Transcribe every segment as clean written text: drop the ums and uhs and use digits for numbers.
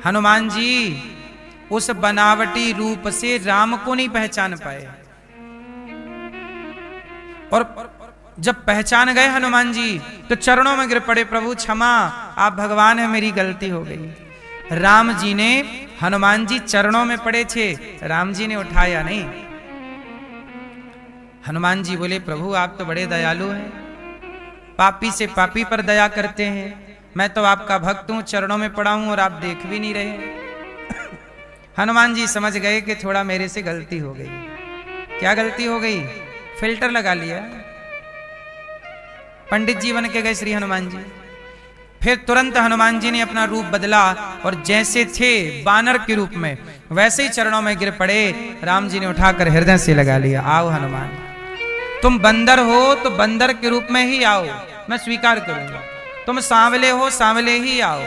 हनुमान जी उस बनावटी रूप से राम को नहीं पहचान पाए। और जब पहचान गए हनुमान जी तो चरणों में गिर पड़े, प्रभु क्षमा, आप भगवान हैं, मेरी गलती हो गई। राम जी ने, हनुमान जी चरणों में पड़े थे, राम जी ने उठाया नहीं। हनुमान जी बोले, प्रभु आप तो बड़े दयालु हैं, पापी से पापी पर दया करते हैं। मैं तो आपका भक्त हूं, चरणों में पड़ा हूं और आप देख भी नहीं रहे। हनुमान जी समझ गए कि थोड़ा मेरे से गलती हो गई। क्या गलती हो गई? फिल्टर लगा लिया। पंडित जी बन के गए श्री हनुमान जी। फिर तुरंत हनुमान जी ने अपना रूप बदला और जैसे थे बानर के रूप में वैसे ही चरणों में गिर पड़े। राम जी ने उठाकर हृदय से लगा लिया, आओ हनुमान, तुम बंदर हो तो बंदर के रूप में ही आओ, मैं स्वीकार करूंगा। तुम सांवले हो, सांवले ही आओ।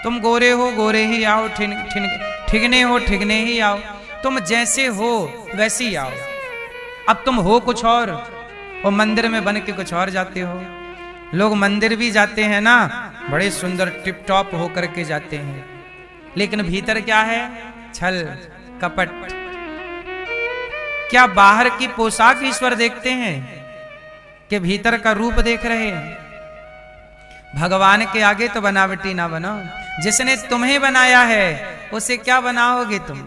तुम गोरे हो, गोरे ही आओ। ठिगने हो, ठिगने ही आओ। तुम जैसे हो वैसे ही आओ। अब तुम हो कुछ और मंदिर में बन के कुछ और जाते हो। लोग मंदिर भी जाते हैं ना, बड़े सुंदर टिप टॉप होकर के जाते हैं, लेकिन भीतर क्या है? छल कपट। क्या बाहर की पोशाक ईश्वर देखते हैं कि भीतर का रूप देख रहे हैं? भगवान के आगे तो बनावटी ना बनो। जिसने तुम्हें बनाया है उसे क्या बनाओगे तुम?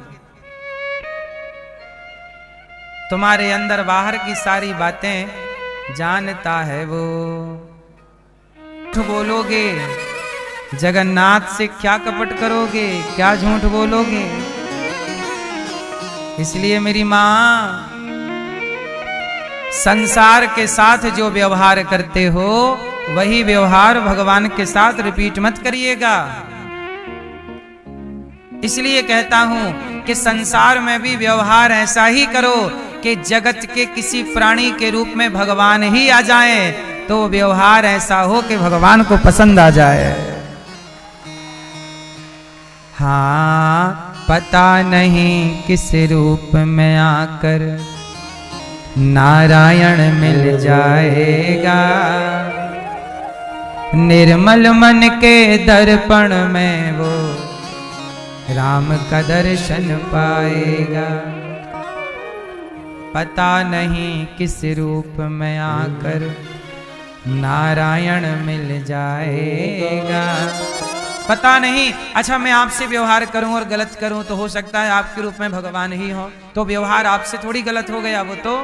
तुम्हारे अंदर बाहर की सारी बातें जानता है वो। झूठ बोलोगे, जगन्नाथ से क्या कपट करोगे, क्या झूठ बोलोगे? इसलिए मेरी मां, संसार के साथ जो व्यवहार करते हो वही व्यवहार भगवान के साथ रिपीट मत करिएगा। इसलिए कहता हूं कि संसार में भी व्यवहार ऐसा ही करो कि जगत के किसी प्राणी के रूप में भगवान ही आ जाएं, तो व्यवहार ऐसा हो कि भगवान को पसंद आ जाए। हाँ, पता नहीं किस रूप में आकर नारायण मिल जाएगा, निर्मल मन के दर्पण में वो राम का दर्शन पाएगा। पता नहीं किस रूप में आकर नारायण मिल जाएगा। पता नहीं, अच्छा मैं आपसे व्यवहार करूं और गलत करूं तो हो सकता है आपके रूप में भगवान ही हो, तो व्यवहार आपसे थोड़ी गलत हो गया, वो तो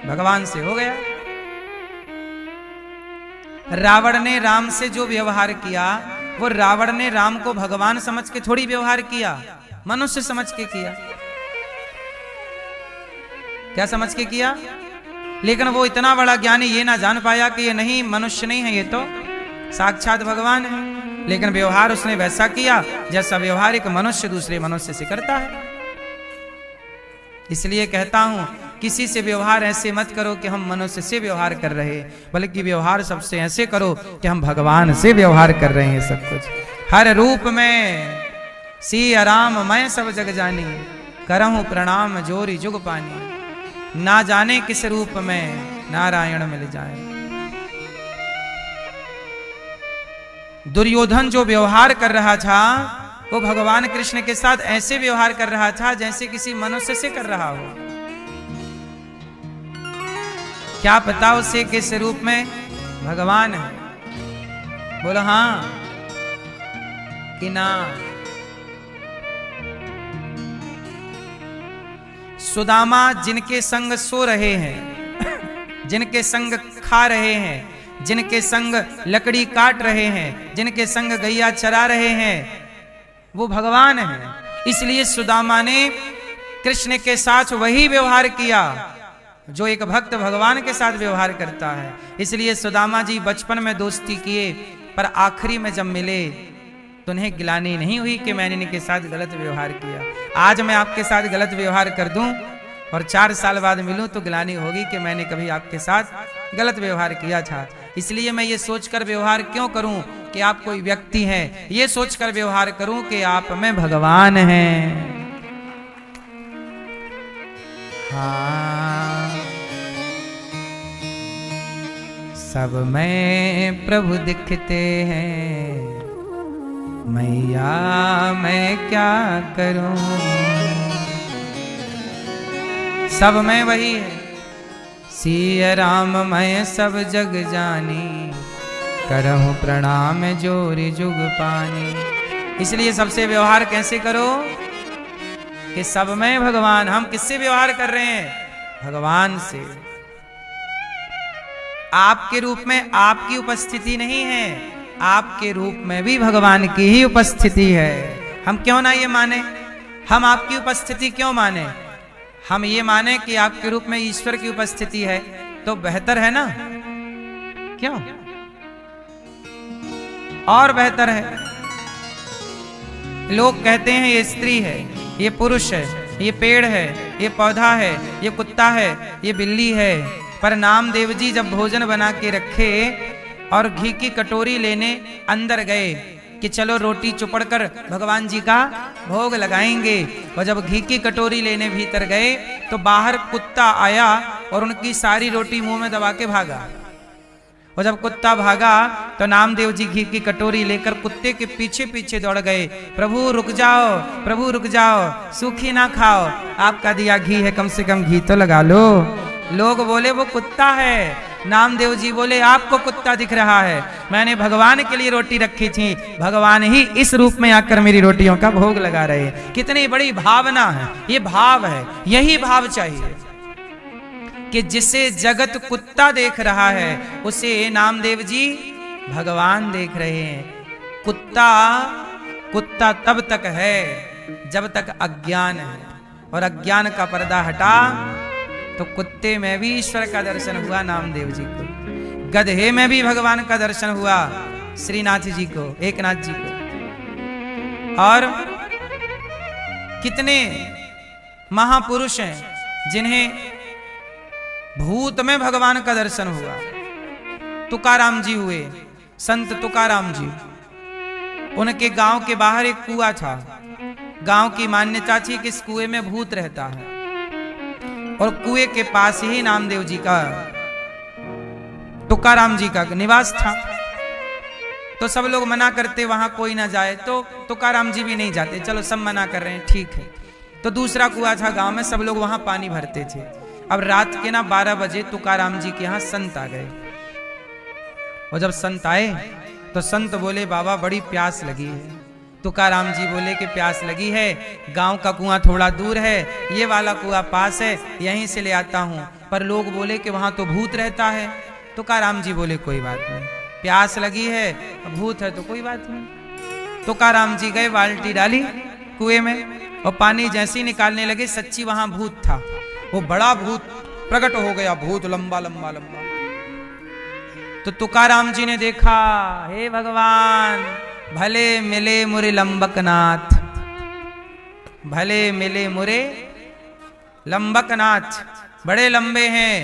भगवान से हो गया। रावण ने राम से जो व्यवहार किया, वो रावण ने राम को भगवान समझ के थोड़ी व्यवहार किया, मनुष्य समझ के किया। क्या समझ के किया? लेकिन वो इतना बड़ा ज्ञानी ये ना जान पाया कि ये नहीं, मनुष्य नहीं है, ये तो साक्षात भगवान है। लेकिन व्यवहार उसने वैसा किया जैसा व्यवहार एक मनुष्य दूसरे मनुष्य से करता है। इसलिए कहता हूं, किसी से व्यवहार ऐसे मत करो कि हम मनुष्य से व्यवहार कर रहे, बल्कि व्यवहार सबसे ऐसे करो कि हम भगवान से व्यवहार कर रहे हैं। सब कुछ हर रूप में सिया राम मैं सब जग जानी, करहूं प्रणाम जोरी जुग पानी, ना जाने किस रूप में नारायण मिल जाए। दुर्योधन जो व्यवहार कर रहा था वो भगवान कृष्ण के साथ ऐसे व्यवहार कर रहा था जैसे किसी मनुष्य से कर रहा हो। क्या पता उसे किस रूप में भगवान है? बोलो हां कि ना। सुदामा जिनके संग सो रहे हैं, जिनके संग खा रहे हैं, जिनके संग लकड़ी काट रहे हैं, जिनके संग गैया चरा रहे हैं, वो भगवान है। इसलिए सुदामा ने कृष्ण के साथ वही व्यवहार किया जो एक भक्त भगवान के साथ व्यवहार करता है। इसलिए सुदामा जी बचपन में दोस्ती किए, पर आखिरी में जब मिले तो उन्हें गिलानी नहीं हुई कि मैंने इनके साथ गलत व्यवहार किया। आज मैं आपके साथ गलत व्यवहार कर दूं और 4 साल बाद मिलूं तो गिलानी होगी कि मैंने कभी आपके साथ गलत व्यवहार किया था। इसलिए मैं ये सोचकर व्यवहार क्यों करूं कि आप कोई व्यक्ति हैं, ये सोचकर व्यवहार करूं कि आप में भगवान हैं। हाँ, सब में प्रभु दिखते हैं, मैया मैं क्या करूं, सब में वही है। सिय राम मैं सब जग जानी, करहूं प्रणाम जोरी जुग पानी। इसलिए सबसे व्यवहार कैसे करो कि सब में भगवान। हम किससे व्यवहार कर रहे हैं? भगवान से। आपके रूप में आपकी उपस्थिति नहीं है, आपके रूप में भी भगवान की ही उपस्थिति है। हम क्यों ना ये माने? हम आपकी उपस्थिति क्यों माने? हम ये माने कि आपके रूप में ईश्वर की उपस्थिति है तो बेहतर है ना? क्यों? और बेहतर है। लोग कहते हैं ये स्त्री है, ये पुरुष है, ये पेड़ है, ये पौधा है, ये कुत्ता है, ये बिल्ली है। पर नामदेव जी जब भोजन बना के रखे और घी की कटोरी लेने अंदर गए कि चलो रोटी चुपड़ कर भगवान जी का भोग लगाएंगे, और जब घी की कटोरी लेने भीतर गए तो बाहर कुत्ता आया और उनकी सारी रोटी मुंह में दबा के भागा। और जब कुत्ता भागा तो नामदेव जी घी की कटोरी लेकर कुत्ते के पीछे पीछे दौड़ गए। प्रभु रुक जाओ, प्रभु रुक जाओ, सूखी ना खाओ, आपका दिया घी है, कम से कम घी तो लगा लो। लोग बोले वो कुत्ता है, नामदेव जी बोले आपको कुत्ता दिख रहा है, मैंने भगवान के लिए रोटी रखी थी, भगवान ही इस रूप में आकर मेरी रोटियों का भोग लगा रहे हैं। कितनी बड़ी भावना है, ये भाव है। यही भाव चाहिए कि जिसे जगत कुत्ता देख रहा है उसे नामदेव जी भगवान देख रहे हैं। कुत्ता कुत्ता तब तक है जब तक अज्ञान है, और अज्ञान का पर्दा हटा तो कुत्ते में भी ईश्वर का दर्शन हुआ नामदेव जी को, गधे में भी भगवान का दर्शन हुआ श्रीनाथ जी को, एकनाथ जी को। और कितने महापुरुष हैं जिन्हें भूत में भगवान का दर्शन हुआ। तुकाराम जी हुए, संत तुकाराम जी। उनके गांव के बाहर एक कुआं था। गांव की मान्यता थी कि इस कुएं में भूत रहता है, और कुएं के पास ही नामदेव जी का, तुकाराम जी का निवास था। तो सब लोग मना करते वहां कोई ना जाए, तो तुकाराम जी भी नहीं जाते। चलो सब मना कर रहे हैं, ठीक है। तो दूसरा कुआं था गांव में, सब लोग वहां पानी भरते थे। अब रात के ना 12 बजे तुकाराम जी के यहाँ संत आ गए, और जब संत आए तो संत बोले बाबा बड़ी प्यास लगी है। तुकाराम जी बोले कि प्यास लगी है, गांव का कुआं थोड़ा दूर है, ये वाला कुआं पास है, यहीं से ले आता हूं। पर लोग बोले कि वहां तो भूत रहता है। तुकाराम जी बोले कोई बात नहीं, प्यास लगी है, भूत है तो कोई बात नहीं। तुकाराम जी गए, बाल्टी डाली कुएं में, और पानी जैसे ही निकालने लगे सच्ची वहां भूत था। वो बड़ा भूत प्रकट हो गया, भूत लंबा लंबा लंबा। तो तुकाराम जी ने देखा, हे भगवान भले मिले मुरे लंबकनाथ, भले मिले मुरे लंबकनाथ, बड़े लंबे हैं।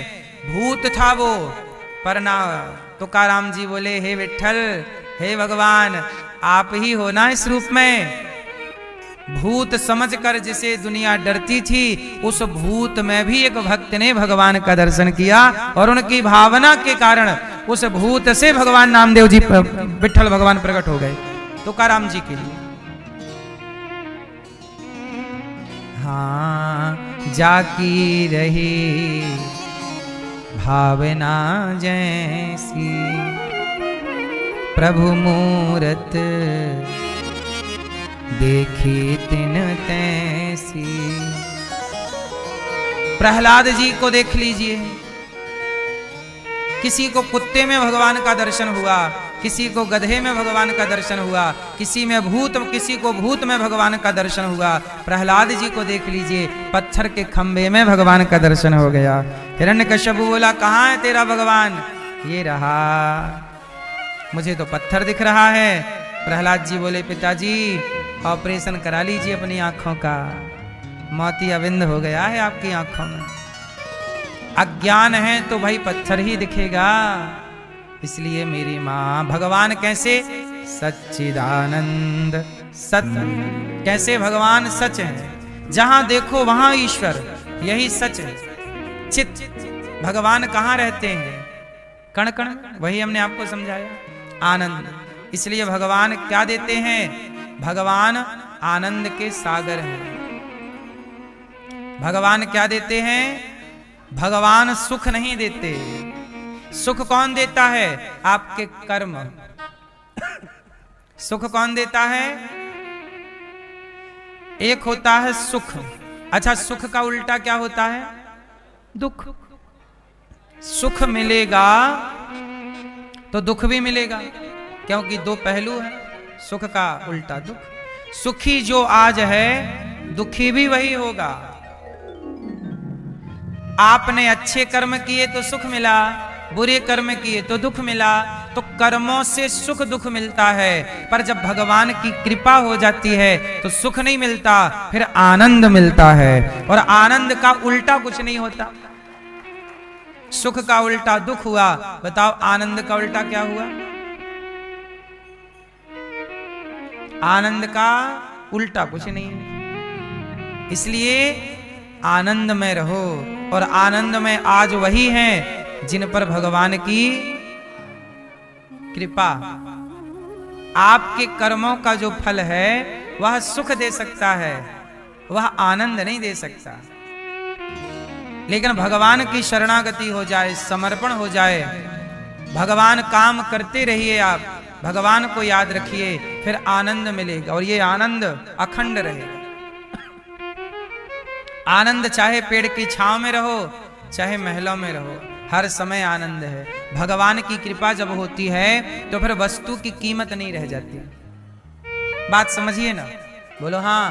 भूत था वो, पर ना। तुकाराम जी बोले हे विठ्ठल, हे भगवान आप ही हो ना इस रूप में। भूत समझकर जिसे दुनिया डरती थी, उस भूत में भी एक भक्त ने भगवान का दर्शन किया, और उनकी भावना के कारण उस भूत से भगवान नामदेव जी विठ्ठल भगवान प्रकट हो गए तुकाराम जी के लिए। हाँ जाकी रही भावना जैसी, प्रभु मूरत देखी तिन तैसी। प्रहलाद जी को देख लीजिए, किसी को कुत्ते में भगवान का दर्शन हुआ, किसी को गधे में भगवान का दर्शन हुआ, किसी को भूत में भगवान का दर्शन हुआ। प्रहलाद जी को देख लीजिए, पत्थर के खंभे में भगवान का दर्शन हो गया। हिरण्यकश्यप बोला कहाँ है तेरा भगवान? ये रहा, मुझे तो पत्थर दिख रहा है। प्रहलाद जी बोले पिताजी ऑपरेशन करा लीजिए अपनी आंखों का, मोतियाबिंद हो गया है आपकी आंखों में। अज्ञान है तो भाई पत्थर ही दिखेगा। इसलिए मेरी मां, भगवान कैसे? सच्चिदानंद सत्य। कैसे भगवान सच है, जहां देखो वहां ईश्वर, यही सच है। चित भगवान कहाँ रहते हैं? कण कण, वही हमने आपको समझाया। आनंद इसलिए भगवान क्या देते हैं? भगवान आनंद के सागर हैं। भगवान क्या देते हैं? भगवान सुख नहीं देते। सुख कौन देता है? आपके कर्म। सुख कौन देता है? एक होता है सुख। अच्छा, सुख का उल्टा क्या होता है? दुख। सुख मिलेगा तो दुख भी मिलेगा, क्योंकि दो पहलू हैं। सुख का उल्टा दुख। सुखी जो आज है, दुखी भी वही होगा। आपने अच्छे कर्म किए तो सुख मिला, बुरे कर्म किए तो दुख मिला। तो कर्मों से सुख दुख मिलता है, पर जब भगवान की कृपा हो जाती है तो सुख नहीं मिलता, फिर आनंद मिलता है। और आनंद का उल्टा कुछ नहीं होता। सुख का उल्टा दुख हुआ, बताओ आनंद का उल्टा क्या हुआ? आनंद का उल्टा कुछ नहीं है। इसलिए आनंद में रहो, और आनंद में आज वही हैं जिन पर भगवान की कृपा। आपके कर्मों का जो फल है वह सुख दे सकता है, वह आनंद नहीं दे सकता। लेकिन भगवान की शरणागति हो जाए, समर्पण हो जाए, भगवान काम करते रहिए, आप भगवान को याद रखिए, फिर आनंद मिलेगा। और ये आनंद अखंड रहेगा। आनंद चाहे पेड़ की छांव में रहो, चाहे महलों में रहो, हर समय आनंद है। भगवान की कृपा जब होती है तो फिर वस्तु की कीमत नहीं रह जाती। बात समझिए ना, बोलो हाँ।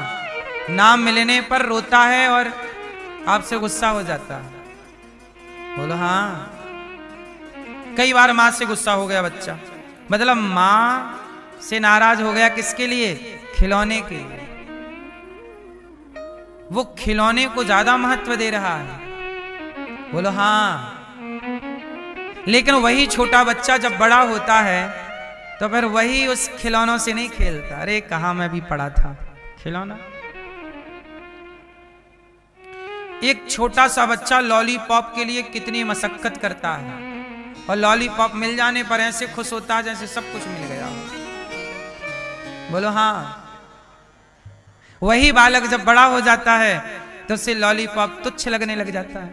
नाम मिलने पर रोता है और आपसे गुस्सा हो जाता है, बोलो हाँ। कई बार मां से गुस्सा हो गया बच्चा, मतलब मां से नाराज हो गया, किसके लिए? खिलौने के लिए। वो खिलौने को ज्यादा महत्व दे रहा है, बोलो हाँ। लेकिन वही छोटा बच्चा जब बड़ा होता है तो फिर वही उस खिलौनों से नहीं खेलता। अरे कहां मैं भी पड़ा था खिलौना। एक छोटा सा बच्चा लॉलीपॉप के लिए कितनी मशक्कत करता है, और लॉलीपॉप मिल जाने पर ऐसे खुश होता है जैसे सब कुछ मिल गया हो, बोलो हाँ। वही बालक जब बड़ा हो जाता है तो उसे लॉलीपॉप तुच्छ लगने लग जाता है,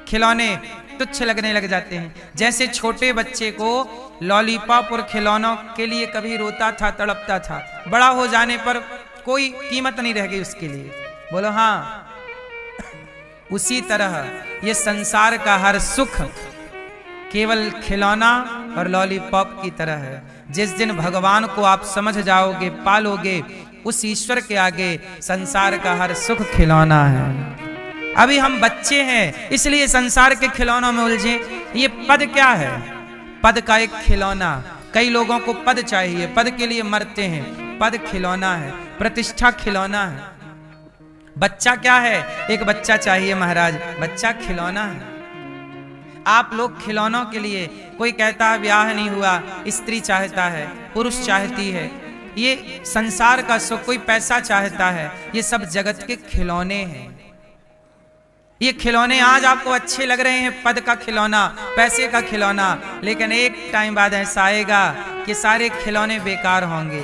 खिलौने तुच्छ लगने लग जाते हैं। जैसे छोटे बच्चे को लॉलीपॉप और खिलौनों के लिए कभी रोता था, तड़पता था, बड़ा हो जाने पर कोई कीमत नहीं रह गई उसके लिए, बोलो हाँ। उसी तरह ये संसार का हर सुख केवल खिलौना और लॉलीपॉप की तरह है। जिस दिन भगवान को आप समझ जाओगे, पालोगे, उस ईश्वर के आगे संसार का हर सुख खिलौना है। अभी हम बच्चे हैं इसलिए संसार के खिलौनों में उलझे। ये पद क्या है? पद का एक खिलौना। कई लोगों को पद चाहिए, पद के लिए मरते हैं। पद खिलौना है, प्रतिष्ठा खिलौना है। बच्चा क्या है? एक बच्चा चाहिए महाराज, बच्चा खिलौना है। आप लोग खिलौनों के लिए, कोई कहता है ब्याह नहीं हुआ, स्त्री चाहता है, पुरुष चाहती है, ये संसार का सुख, कोई पैसा चाहता है, ये सब जगत के खिलौने हैं। ये खिलौने आज आपको अच्छे लग रहे हैं, पद का खिलौना, पैसे का खिलौना, लेकिन एक टाइम बाद ऐसा आएगा कि सारे खिलौने बेकार होंगे।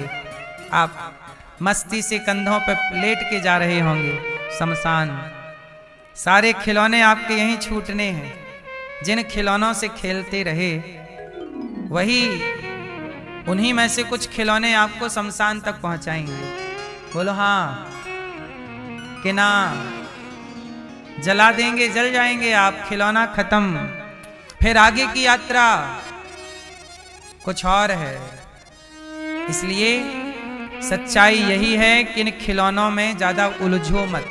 आप मस्ती से कंधों पर लेट के जा रहे होंगे शमशान। सारे खिलौने आपके यहीं छूटने हैं। जिन खिलौनों से खेलते रहे वही, उन्हीं में से कुछ खिलौने आपको शमशान तक पहुंचाएंगे, बोलो हाँ कि ना? जला देंगे, जल जाएंगे आप, खिलौना खत्म। फिर आगे की यात्रा कुछ और है। इसलिए सच्चाई यही है कि इन खिलौनों में ज्यादा उलझो मत।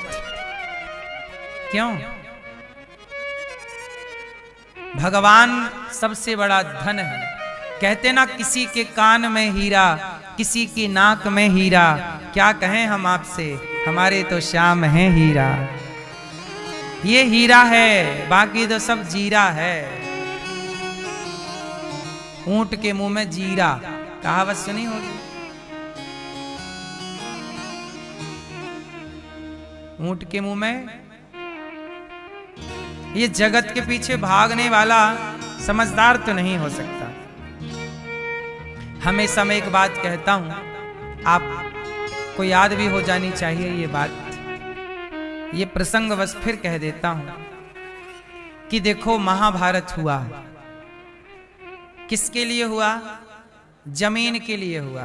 क्यों? भगवान सबसे बड़ा धन है। कहते ना, किसी के कान में हीरा, किसी की नाक में हीरा, क्या कहें हम आपसे, हमारे तो श्याम है हीरा। ये हीरा है, बाकी तो सब जीरा है। ऊंट के मुंह में जीरा, कहावत सुनी होगी। ऊंट के मुंह में, ये जगत के पीछे भागने वाला समझदार तो नहीं हो सकता। हमेशा मैं एक बात कहता हूं, आपको याद भी हो जानी चाहिए ये बात, ये प्रसंग बस फिर कह देता हूं कि देखो महाभारत हुआ किसके लिए हुआ? जमीन के लिए हुआ।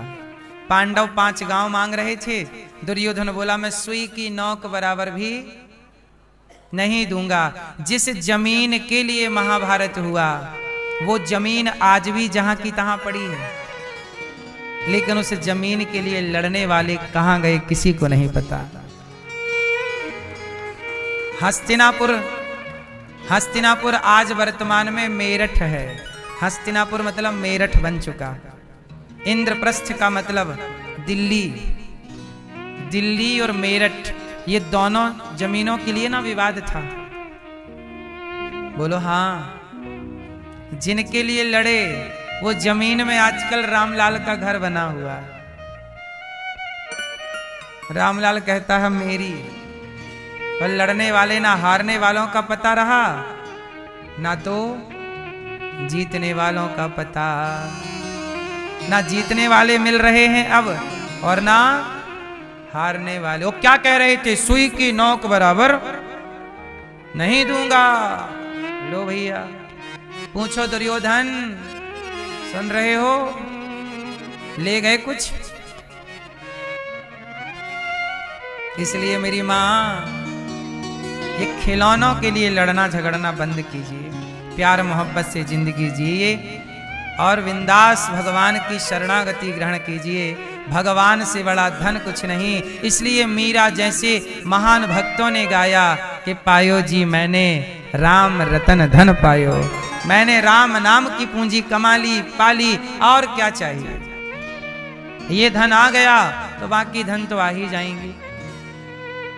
पांडव 5 गांव मांग रहे थे, दुर्योधन बोला मैं सुई की नोक बराबर भी नहीं दूंगा। जिस जमीन के लिए महाभारत हुआ वो जमीन आज भी जहां की तहां पड़ी है, लेकिन उस जमीन के लिए लड़ने वाले कहां गए किसी को नहीं पता। हस्तिनापुर आज वर्तमान में मेरठ है। हस्तिनापुर मतलब मेरठ बन चुका। इंद्रप्रस्थ का मतलब दिल्ली। दिल्ली और मेरठ ये दोनों जमीनों के लिए ना विवाद था। बोलो हाँ। जिनके लिए लड़े वो जमीन में आजकल रामलाल का घर बना हुआ। रामलाल कहता है मेरी, और लड़ने वाले ना हारने वालों का पता रहा ना तो जीतने वालों का पता। ना जीतने वाले मिल रहे हैं अब और ना हारने वाले। वो क्या कह रहे थे? सुई की नोक बराबर नहीं दूंगा। लो भैया पूछो दुर्योधन, सुन रहे हो? ले गए कुछ? इसलिए मेरी मां, ये खिलौनों के लिए लड़ना झगड़ना बंद कीजिए, प्यार मोहब्बत से जिंदगी जिए और विंदास भगवान की शरणागति ग्रहण कीजिए। भगवान से बड़ा धन कुछ नहीं। इसलिए मीरा जैसे महान भक्तों ने गाया कि पायो जी मैंने राम रतन धन पायो। मैंने राम नाम की पूंजी कमा ली, पाली, और क्या चाहिए? ये धन आ गया तो बाकी धन तो आ ही जाएंगे।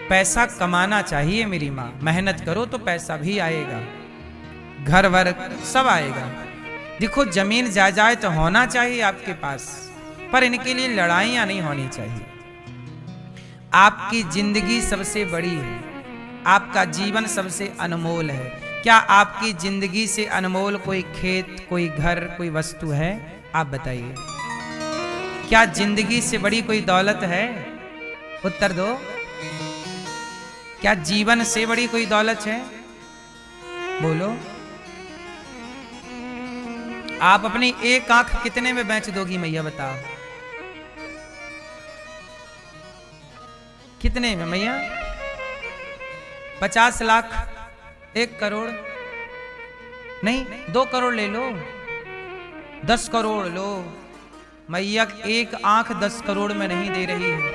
पैसा कमाना चाहिए मेरी माँ, मेहनत करो तो पैसा भी आएगा, घर वर सब आएगा। देखो जमीन जायदाद तो होना चाहिए आपके पास, पर इनके लिए लड़ाइयां नहीं होनी चाहिए। आपकी जिंदगी सबसे बड़ी है, आपका जीवन सबसे अनमोल है। क्या आपकी जिंदगी से अनमोल कोई खेत, कोई घर, कोई वस्तु है? आप बताइए, क्या जिंदगी से बड़ी कोई दौलत है? उत्तर दो। क्या जीवन से बड़ी कोई दौलत है? बोलो। आप अपनी एक आंख कितने में बेच दोगी मैया, बताओ कितने में मैया? 50 लाख, 1 करोड़ नहीं, 2 करोड़ ले लो, 10 करोड़ लो। मैया एक आंख 10 करोड़ में नहीं दे रही है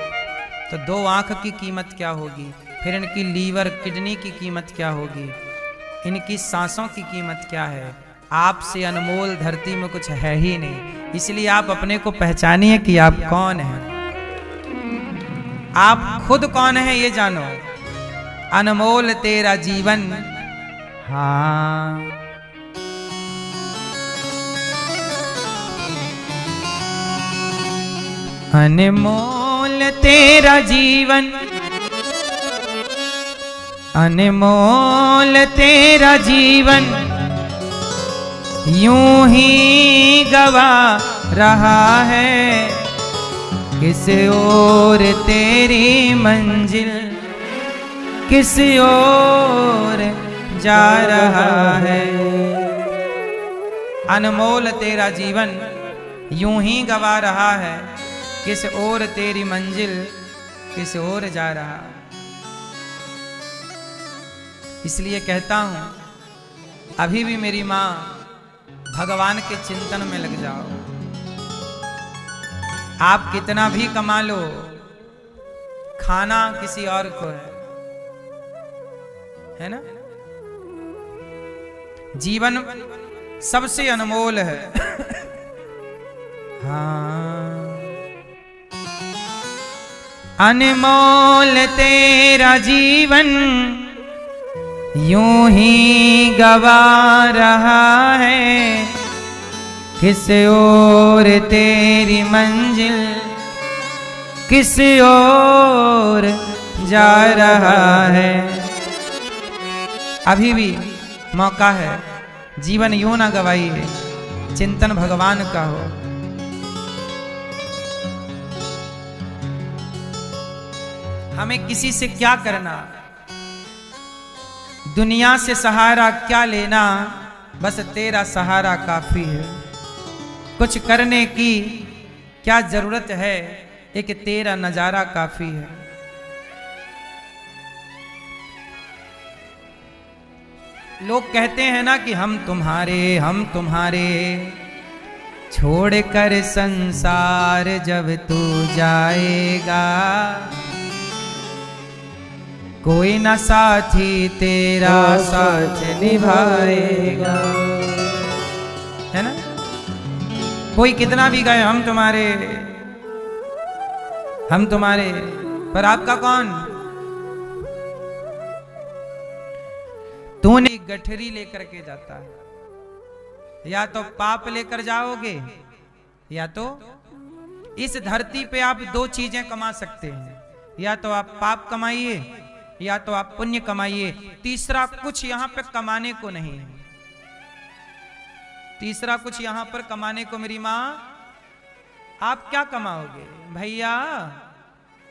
तो 2 आंख की कीमत क्या होगी? फिर इनकी लीवर किडनी की कीमत क्या होगी? इनकी सांसों की कीमत क्या है? आपसे अनमोल धरती में कुछ है ही नहीं। इसलिए आप अपने को पहचानिए कि आप कौन हैं। आप खुद कौन है ये जानो। अनमोल तेरा जीवन, हाँ अनमोल तेरा जीवन, अनमोल तेरा जीवन यूं ही गवा रहा है। किस ओर तेरी मंजिल, किस ओर जा रहा है। अनमोल तेरा जीवन यूं ही गवा रहा है, किस ओर तेरी मंजिल, किस ओर जा रहा। इसलिए कहता हूं अभी भी मेरी मां भगवान के चिंतन में लग जाओ। आप कितना भी कमा लो, खाना किसी और को है ना। जीवन सबसे अनमोल है। हाँ अनमोल तेरा जीवन यूं ही गवा रहा है। किस ओर तेरी मंजिल, किस ओर जा रहा है। अभी भी मौका है, जीवन यूं ना गवाइए, चिंतन भगवान का हो। हमें किसी से क्या करना, दुनिया से सहारा क्या लेना, बस तेरा सहारा काफी है। कुछ करने की क्या जरूरत है, एक तेरा नजारा काफी है। लोग कहते हैं ना कि हम तुम्हारे, छोड़कर संसार जब तू जाएगा, कोई ना साथी तेरा साथ निभाएगा। है ना, कोई कितना भी गए हम तुम्हारे, पर आपका कौन? तूने गठरी लेकर के जाता है, या तो पाप लेकर जाओगे, या तो इस धरती पे आप दो चीजें कमा सकते हैं, या तो आप पाप कमाइए या तो आप पुण्य कमाइए। तीसरा कुछ यहां पे कमाने को नहीं है। तीसरा कुछ यहां पर कमाने को, मेरी मां, आप क्या कमाओगे? भैया,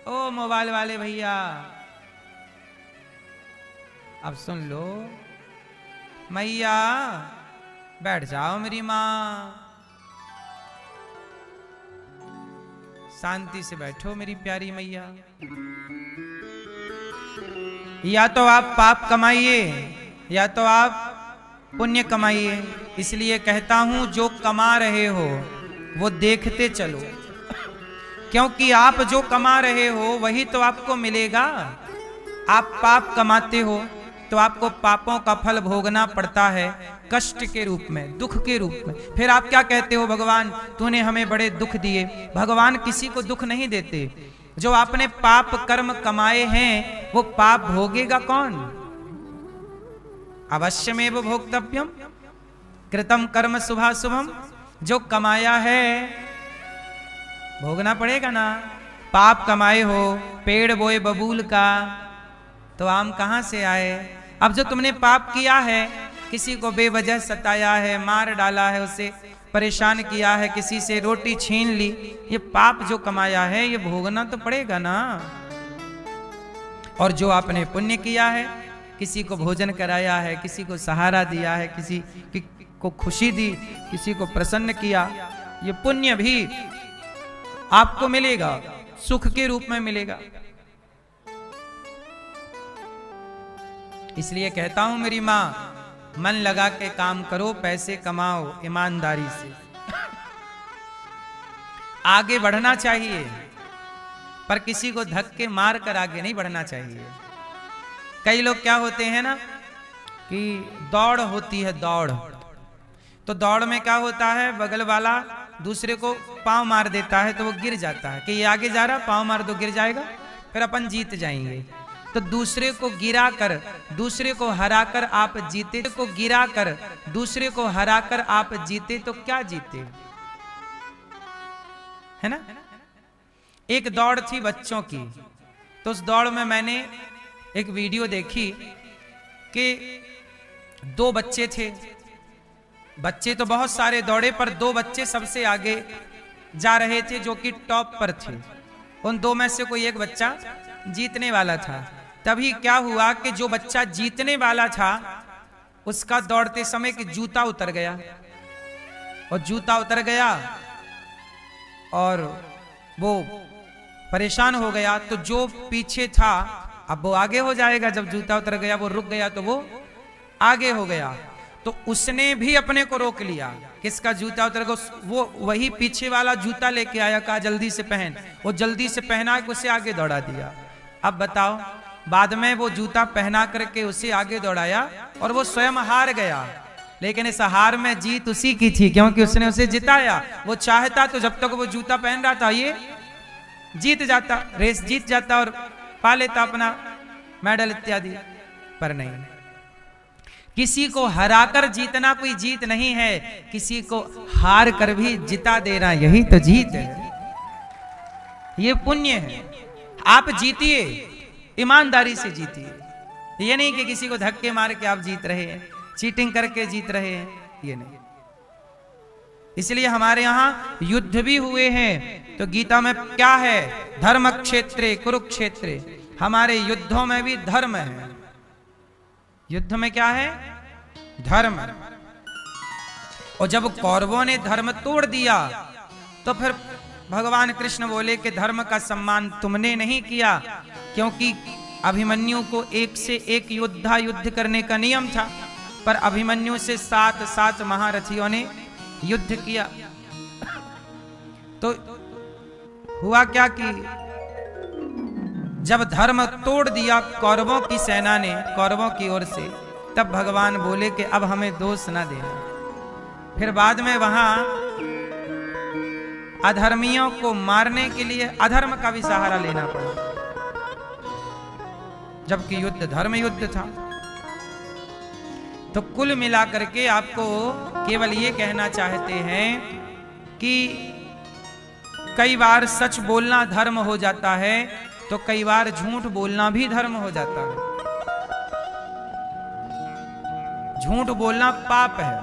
ओ मोबाइल वाले भैया, अब सुन लो। मैया बैठ जाओ मेरी मां, शांति से बैठो मेरी प्यारी मैया। या तो आप पाप कमाइए या तो आप पुण्य कमाइए। इसलिए कहता हूं, जो कमा रहे हो वो देखते चलो, क्योंकि आप जो कमा रहे हो वही तो आपको मिलेगा। आप पाप कमाते हो तो आपको पापों का फल भोगना पड़ता है, कष्ट के रूप में, दुख के रूप में। फिर आप क्या कहते हो, भगवान तूने हमें बड़े दुख दिए। भगवान किसी को दुख नहीं देते। जो आपने पाप कर्म कमाए हैं वो पाप भोगेगा कौन? अवश्यमेव भोक्तव्यम कृतम कर्म शुभाशुभम। जो कमाया है भोगना पड़ेगा ना। पाप कमाए हो, पेड़ बोए बबूल का, तो आम कहां से आए? अब जो तुमने पाप किया है, किसी को बेवजह सताया है, मार डाला है, उसे परेशान किया है, किसी से रोटी छीन ली, ये पाप जो कमाया है ये भोगना तो पड़ेगा ना। और जो आपने पुण्य किया है, किसी को भोजन कराया है, किसी को सहारा दिया है, किसी को खुशी दी, किसी को प्रसन्न किया, ये पुण्य भी आपको मिलेगा, सुख के रूप में मिलेगा। इसलिए कहता हूं मेरी मां, मन लगा के काम करो, पैसे कमाओ ईमानदारी से। आगे बढ़ना चाहिए, पर किसी को धक्के मार कर आगे नहीं बढ़ना चाहिए। कई लोग क्या होते हैं ना कि दौड़ होती है, दौड़, तो दौड़ में क्या होता है, बगल वाला दूसरे को पांव मार देता है तो वो गिर जाता है कि ये आगे जा रहा, पांव मार दो गिर जाएगा, फिर अपन जीत जाएंगे। तो दूसरे को गिरा कर, दूसरे को हराकर आप जीते, को गिरा कर दूसरे को हराकर आप जीते तो क्या जीते? है ना। एक दौड़ थी बच्चों की, तो उस दौड़ में मैंने एक वीडियो देखी कि दो बच्चे थे। बच्चे तो बहुत सारे दौड़े, पर दो बच्चे सबसे आगे जा रहे थे जो कि टॉप पर थे। उन दो में से कोई एक बच्चा जीतने वाला था। तभी क्या हुआ कि जो बच्चा जीतने वाला था उसका दौड़ते समय कि जूता उतर गया, और जूता उतर गया और वो परेशान हो गया। तो जो पीछे था अब वो आगे हो जाएगा, जब जूता उतर गया, वो रुक गया तो वो आगे हो गया। तो उसने भी अपने को रोक लिया, किसका जूता उतर गया, वो वही पीछे वाला जूता लेके आया, कहा जल्दी से पहन। वो जल्दी से पहना के उसे आगे दौड़ा दिया। अब बताओ, बाद में वो जूता पहना करके उसे आगे दौड़ाया और वो स्वयं हार गया, लेकिन इस हार में जीत उसी की थी, क्योंकि उसने उसे जिताया। वो चाहता तो जब तक वो जूता पहन रहा था ये जीत जाता, रेस जीत जाता और पा लेता अपना मेडल इत्यादि, पर नहीं। किसी को हराकर जीतना कोई जीत नहीं है, किसी को हार कर भी जिता देना यही तो जीत है, ये पुण्य है। आप जीतिए, ईमानदारी से जीतिए। ये नहीं कि किसी को धक्के मार के आप जीत रहे हैं, चीटिंग करके जीत रहे हैं, ये नहीं। इसलिए हमारे यहां युद्ध भी हुए हैं। तो गीता में क्या है, धर्म क्षेत्रे कुरुक्षेत्रे, हमारे युद्धों में भी धर्म है। युद्ध में क्या है? धर्म। और जब कौरवों ने धर्म तोड़ दिया तो फिर भगवान कृष्ण बोले कि धर्म का सम्मान तुमने नहीं किया, क्योंकि अभिमन्यु को एक से एक योद्धा युद्ध करने का नियम था, पर अभिमन्यु से 7 महारथियों ने युद्ध किया। तो हुआ क्या कि जब धर्म तोड़ दिया कौरवों की सेना ने, कौरवों की ओर से, तब भगवान बोले कि अब हमें दोष ना देना। फिर बाद में वहां अधर्मियों को मारने के लिए अधर्म का भी सहारा लेना पड़ा, जबकि युद्ध धर्म युद्ध था। तो कुल मिलाकर के आपको केवल ये कहना चाहते हैं कि कई बार सच बोलना धर्म हो जाता है, तो कई बार झूठ बोलना भी धर्म हो जाता है। झूठ बोलना पाप है,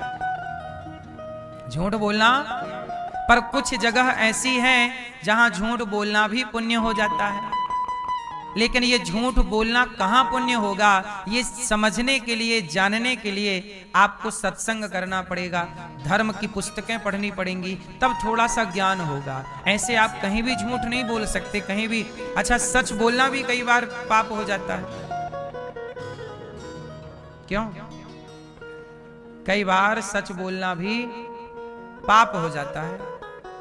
झूठ बोलना, पर कुछ जगह ऐसी हैं जहां झूठ बोलना भी पुण्य हो जाता है। लेकिन ये झूठ बोलना कहां पुण्य होगा, ये समझने के लिए, जानने के लिए आपको सत्संग करना पड़ेगा, धर्म की पुस्तकें पढ़नी पड़ेंगी, तब थोड़ा सा ज्ञान होगा। ऐसे आप कहीं भी झूठ नहीं बोल सकते, कहीं भी। अच्छा, सच बोलना भी कई बार पाप हो जाता है। क्यों? कई बार सच बोलना भी पाप हो जाता है।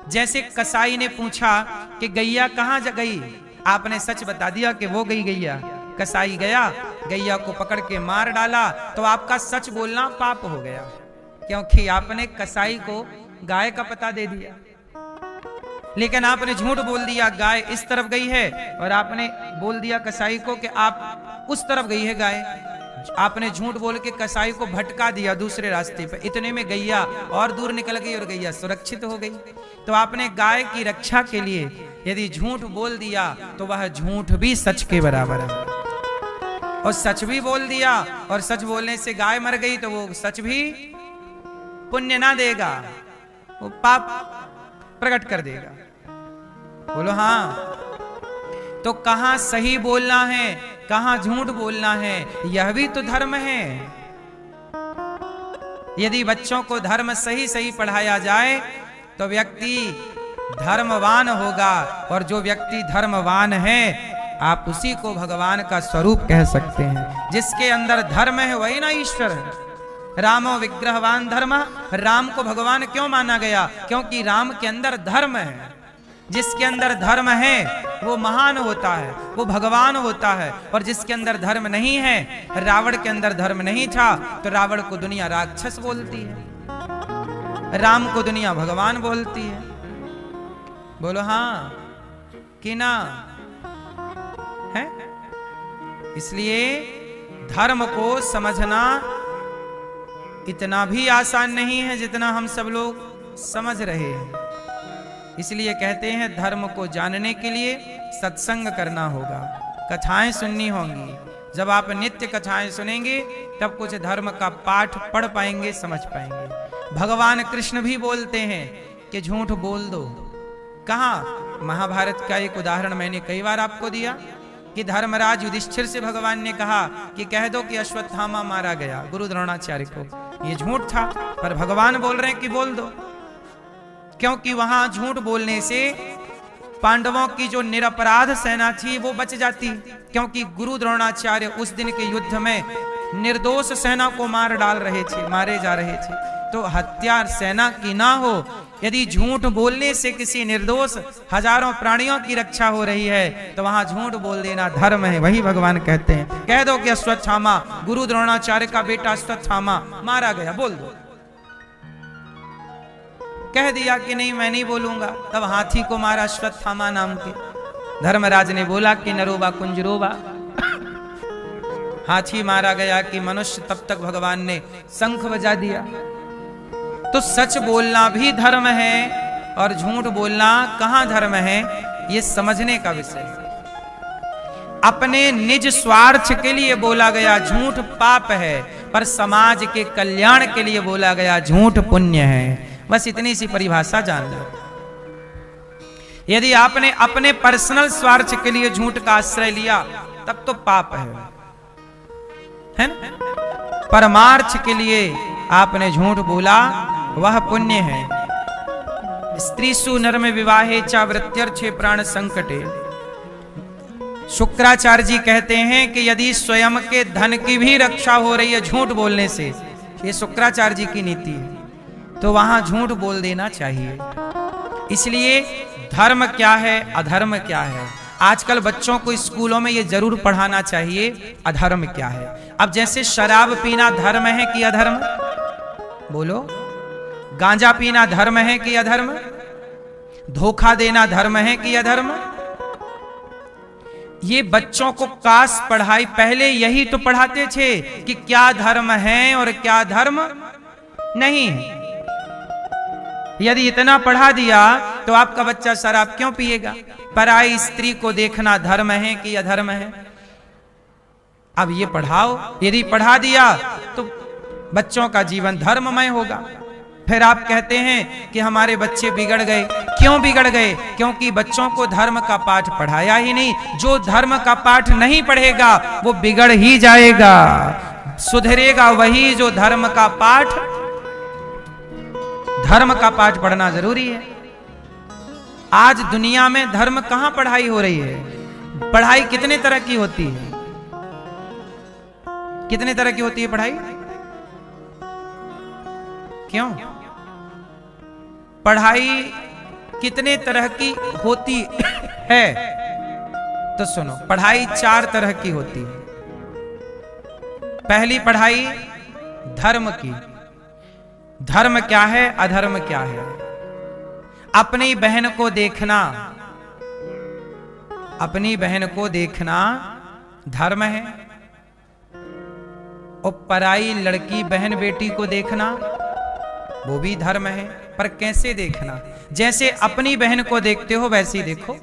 जैसे कसाई ने पूछा कि गैया कहां गई, आपने सच बता दिया कि वो गई गैया। कसाई गया, गैया को पकड़ के मार डाला, तो आपका सच बोलना पाप हो गया, क्योंकि आपने कसाई को गाय का पता दे दिया। लेकिन आपने झूठ बोल दिया गाय इस तरफ गई है, और आपने बोल दिया कसाई को कि आप उस तरफ गई है गाय। आपने झूठ बोल के कसाई को भटका दिया दूसरे रास्ते पर। इतने में गैया और दूर निकल गई और गैया सुरक्षित हो गई। तो आपने गाय की रक्षा के लिए यदि झूठ बोल दिया तो वह झूठ भी सच के बराबर है। और सच भी बोल दिया, और सच बोलने से गाय मर गई, तो वो सच भी पुण्य ना देगा, वो पाप प्रकट कर देगा। बोलो हाँ। तो कहां सही बोलना है, कहां झूठ बोलना है, यह भी तो धर्म है। यदि बच्चों को धर्म सही सही पढ़ाया जाए तो व्यक्ति धर्मवान होगा, और जो व्यक्ति धर्मवान है आप उसी को भगवान का स्वरूप कह सकते हैं। जिसके अंदर धर्म है वही ना ईश्वर है। रामो विग्रहवान धर्म, राम को भगवान क्यों माना गया? क्योंकि राम के अंदर धर्म है। जिसके अंदर धर्म है वो महान होता है, वो भगवान होता है। और जिसके अंदर धर्म नहीं है, रावण के अंदर धर्म नहीं था, तो रावण को दुनिया राक्षस बोलती है, राम को दुनिया भगवान बोलती है। बोलो हाँ कि ना है? इसलिए धर्म को समझना इतना भी आसान नहीं है जितना हम सब लोग समझ रहे हैं। इसलिए कहते हैं धर्म को जानने के लिए सत्संग करना होगा, कथाएं सुननी होंगी। जब आप नित्य कथाएं सुनेंगे तब कुछ धर्म का पाठ पढ़ पाएंगे, समझ पाएंगे। भगवान कृष्ण भी बोलते हैं कि झूठ बोल दो। कहाँ? महाभारत का एक उदाहरण मैंने कई बार आपको दिया कि धर्मराज युधिष्ठिर से भगवान ने कहा कि कह दो कि अश्वत्थामा मारा गया गुरु द्रोणाचार्य को। ये झूठ था, पर भगवान बोल रहे हैं कि बोल दो, क्योंकि वहां झूठ बोलने से पांडवों की जो निरपराध सेना थी वो बच जाती, क्योंकि गुरु द्रोणाचार्य उस दिन के युद्ध में निर्दोष सेना को मार डाल रहे थे, मारे जा रहे थे। तो हत्या सेना की ना हो, यदि झूठ बोलने से किसी निर्दोष हजारों प्राणियों की रक्षा हो रही है तो वहां झूठ बोल देना धर्म है। वही भगवान कहते हैं, कह दो कि अश्वत्थामा, गुरु द्रोणाचार्य का बेटा अश्वत्थामा मारा गया, बोल दो। कह दिया कि नहीं मैं नहीं बोलूंगा, तब हाथी को मारा अश्वत्थामा नाम के। धर्मराज ने बोला कि नरोबा कुंजरोबा, हाथी मारा गया कि मनुष्य। तब तक भगवान ने शंख बजा दिया। तो सच बोलना भी धर्म है और झूठ बोलना कहां धर्म है, यह समझने का विषय है। अपने निज स्वार्थ के लिए बोला गया झूठ पाप है, पर समाज के कल्याण के लिए बोला गया झूठ पुण्य है। बस इतनी सी परिभाषा जान लो। यदि आपने अपने पर्सनल स्वार्थ के लिए झूठ का आश्रय लिया तब तो पाप है ना? परमार्थ के लिए आपने झूठ बोला, वह पुण्य है। स्त्रीसु नर्म विवाहे चा वृत्यर्थे प्राण संकटे। शुक्राचार्य जी कहते हैं कि यदि स्वयं के धन की भी रक्षा हो रही है झूठ बोलने से, ये शुक्राचार्य जी की नीति है, तो वहां झूठ बोल देना चाहिए। इसलिए धर्म क्या है, अधर्म क्या है, आजकल बच्चों को स्कूलों में ये जरूर पढ़ाना चाहिए अधर्म क्या है। अब जैसे शराब पीना धर्म है कि अधर्म, बोलो, गांजा पीना धर्म है कि अधर्म, धोखा देना धर्म है कि अधर्म, ये बच्चों को काश पढ़ाई पहले यही तो पढ़ाते थे कि क्या धर्म है और क्या धर्म नहीं है। यदि इतना पढ़ा दिया तो आपका बच्चा शराब क्यों पिएगा? पराई स्त्री को देखना धर्म है कि अधर्म है? अब ये पढ़ाओ, यदि पढ़ा दिया तो बच्चों का जीवन धर्ममय होगा। फिर आप कहते हैं कि हमारे बच्चे बिगड़ गए। क्यों बिगड़ गए? क्योंकि बच्चों को धर्म का पाठ पढ़ाया ही नहीं। जो धर्म का पाठ नहीं पढ़ेगा वो बिगड़ ही जाएगा। सुधरेगा वही जो धर्म का पाठ, धर्म का पाठ पढ़ना जरूरी है। आज दुनिया में धर्म कहां पढ़ाई हो रही है? पढ़ाई कितने तरह की होती है? कितने तरह की होती है पढ़ाई? क्यों? पढ़ाई कितने तरह की होती है? तो सुनो, पढ़ाई 4 तरह की होती है। पहली पढ़ाई धर्म की। धर्म क्या है, अधर्म क्या है? अपनी बहन को देखना, अपनी बहन को देखना धर्म है। और पराई लड़की बहन बेटी को देखना वो भी धर्म है। पर कैसे देखना? जैसे अपनी बहन को देखते हो वैसे ही देखो,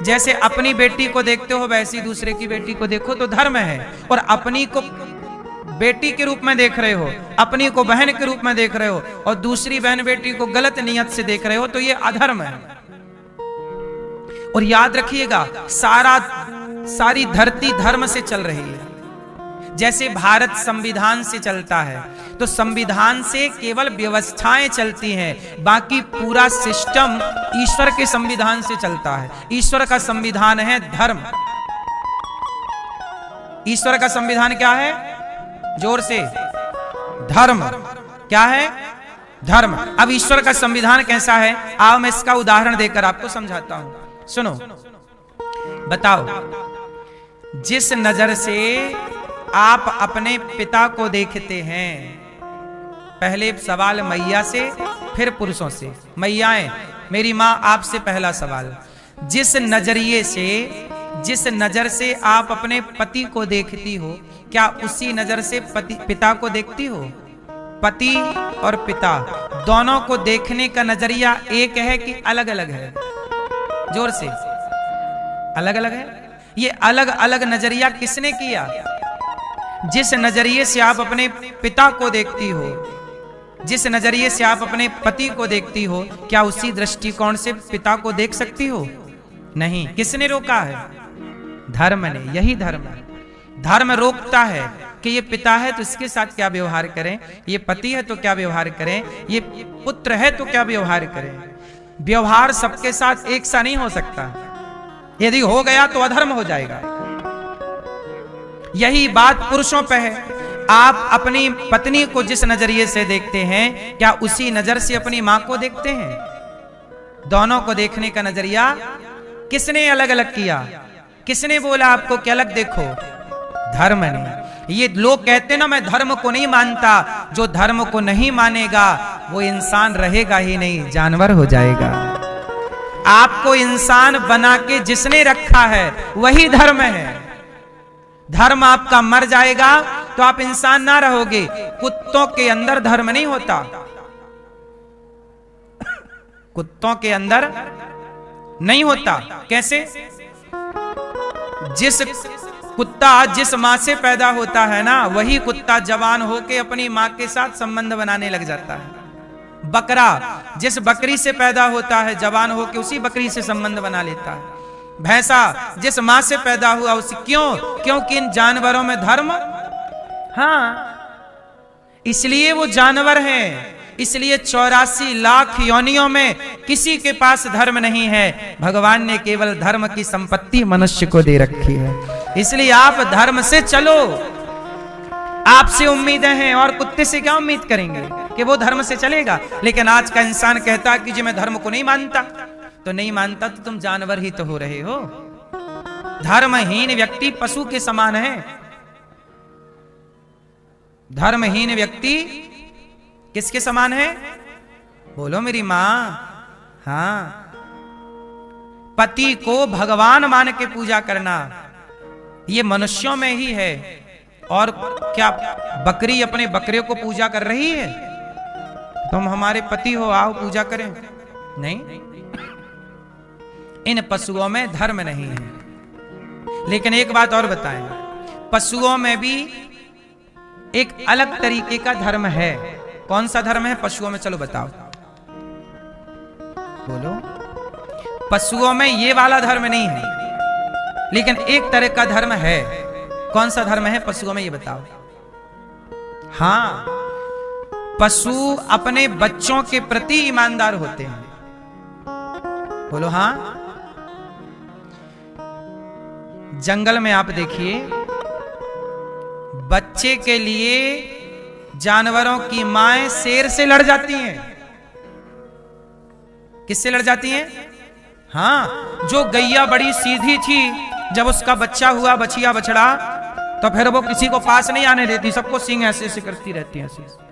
जैसे अपनी बेटी को देखते हो वैसे ही दूसरे की बेटी को देखो तो धर्म है। और अपनी को बेटी के रूप में देख रहे हो, अपनी को बहन के रूप में देख रहे हो और दूसरी बहन बेटी को गलत नियत से देख रहे हो तो ये अधर्म है। और याद रखिएगा, सारी धरती धर्म से चल रही है। जैसे भारत संविधान से चलता है तो संविधान से केवल व्यवस्थाएं चलती हैं, बाकी पूरा सिस्टम ईश्वर के संविधान से चलता है। ईश्वर का संविधान है धर्म। ईश्वर का संविधान क्या है? जोर से, धर्म। क्या है? धर्म। अब ईश्वर का संविधान कैसा है? आओ मैं इसका उदाहरण देकर आपको समझाता हूं। सुनो, बताओ, जिस नजर से आप अपने पिता को देखते हैं, पहले सवाल मैया से फिर पुरुषों से। मैयाएं, मेरी मां, आपसे पहला सवाल, जिस नजरिए से, जिस नजर से आप अपने पति को देखती हो, क्या उसी नजर से पिता को देखती हो? पति और पिता दोनों को देखने का नजरिया एक है कि अलग अलग है? जोर से, अलग अलग है। ये अलग अलग नजरिया किसने किया? जिस नजरिए से आप अपने पिता को देखती हो, जिस नजरिए से आप अपने पति को देखती हो, क्या उसी दृष्टिकोण से पिता को देख सकती हो? नहीं। किसने रोका है? धर्म ने। यही धर्म है। धर्म रोकता है कि ये पिता है तो इसके साथ क्या व्यवहार करें, ये पति है तो क्या व्यवहार करें, ये पुत्र है तो क्या व्यवहार करें। व्यवहार सबके साथ एक सा नहीं हो सकता। यदि हो गया तो अधर्म हो जाएगा। यही बात पुरुषों पे है। आप अपनी पत्नी को जिस नजरिए से देखते हैं, क्या उसी नजर से अपनी मां को देखते हैं? दोनों को देखने का नजरिया किसने अलग अलग किया? किसने बोला आपको कि अलग देखो? धर्म ने। ये लोग कहते ना, मैं धर्म को नहीं मानता। जो धर्म को नहीं मानेगा वो इंसान रहेगा ही नहीं, जानवर हो जाएगा। आपको इंसान बना के जिसने रखा है वही धर्म है। धर्म आपका मर जाएगा तो आप इंसान ना रहोगे। कुत्तों के अंदर धर्म नहीं होता। कुत्तों के अंदर नहीं होता। कैसे? जिस कुत्ता जिस मां से पैदा होता है ना, वही कुत्ता जवान होके अपनी मां के साथ संबंध बनाने लग जाता है। बकरा जिस बकरी से पैदा होता है, जवान होके उसी बकरी से संबंध बना लेता है। भैंसा जिस मां से पैदा हुआ उसे क्यों? क्योंकि इन जानवरों में धर्म, हाँ, इसलिए वो जानवर हैं। इसलिए 84 लाख योनियों में किसी के पास धर्म नहीं है। भगवान ने केवल धर्म की संपत्ति मनुष्य को दे रखी है। इसलिए आप धर्म से चलो। आपसे उम्मीदें हैं और कुत्ते से क्या उम्मीद करेंगे कि वो धर्म से चलेगा? लेकिन आज का इंसान कहता है कि जी मैं धर्म को नहीं मानता। तो नहीं मानता तो तुम जानवर ही तो हो रहे हो। धर्महीन व्यक्ति पशु के समान है। धर्महीन व्यक्ति किसके समान है? बोलो मेरी मां। हाँ, पति को भगवान मान के पूजा करना ये मनुष्यों में ही है। और क्या बकरी अपने बकरे को पूजा कर रही है? तुम हमारे पति हो, आओ पूजा करें? नहीं, इन पशुओं में धर्म नहीं है। लेकिन एक बात और बताएं, पशुओं में भी एक अलग तरीके का धर्म है। कौन सा धर्म है पशुओं में? चलो बताओ, बोलो। पशुओं में ये वाला धर्म नहीं है, लेकिन एक तरह का धर्म है। कौन सा धर्म है पशुओं में, ये बताओ। हाँ, पशु अपने बच्चों के प्रति ईमानदार होते हैं। बोलो हाँ। जंगल में आप देखिए, बच्चे के लिए जानवरों की माएं शेर से लड़ जाती हैं। किससे लड़ जाती हैं? हाँ, जो गैया बड़ी सीधी थी, जब उसका बच्चा हुआ, बछिया बछड़ा, तो फिर वो किसी को पास नहीं आने देती, सबको सींग ऐसे ऐसे करती रहती है। ऐसे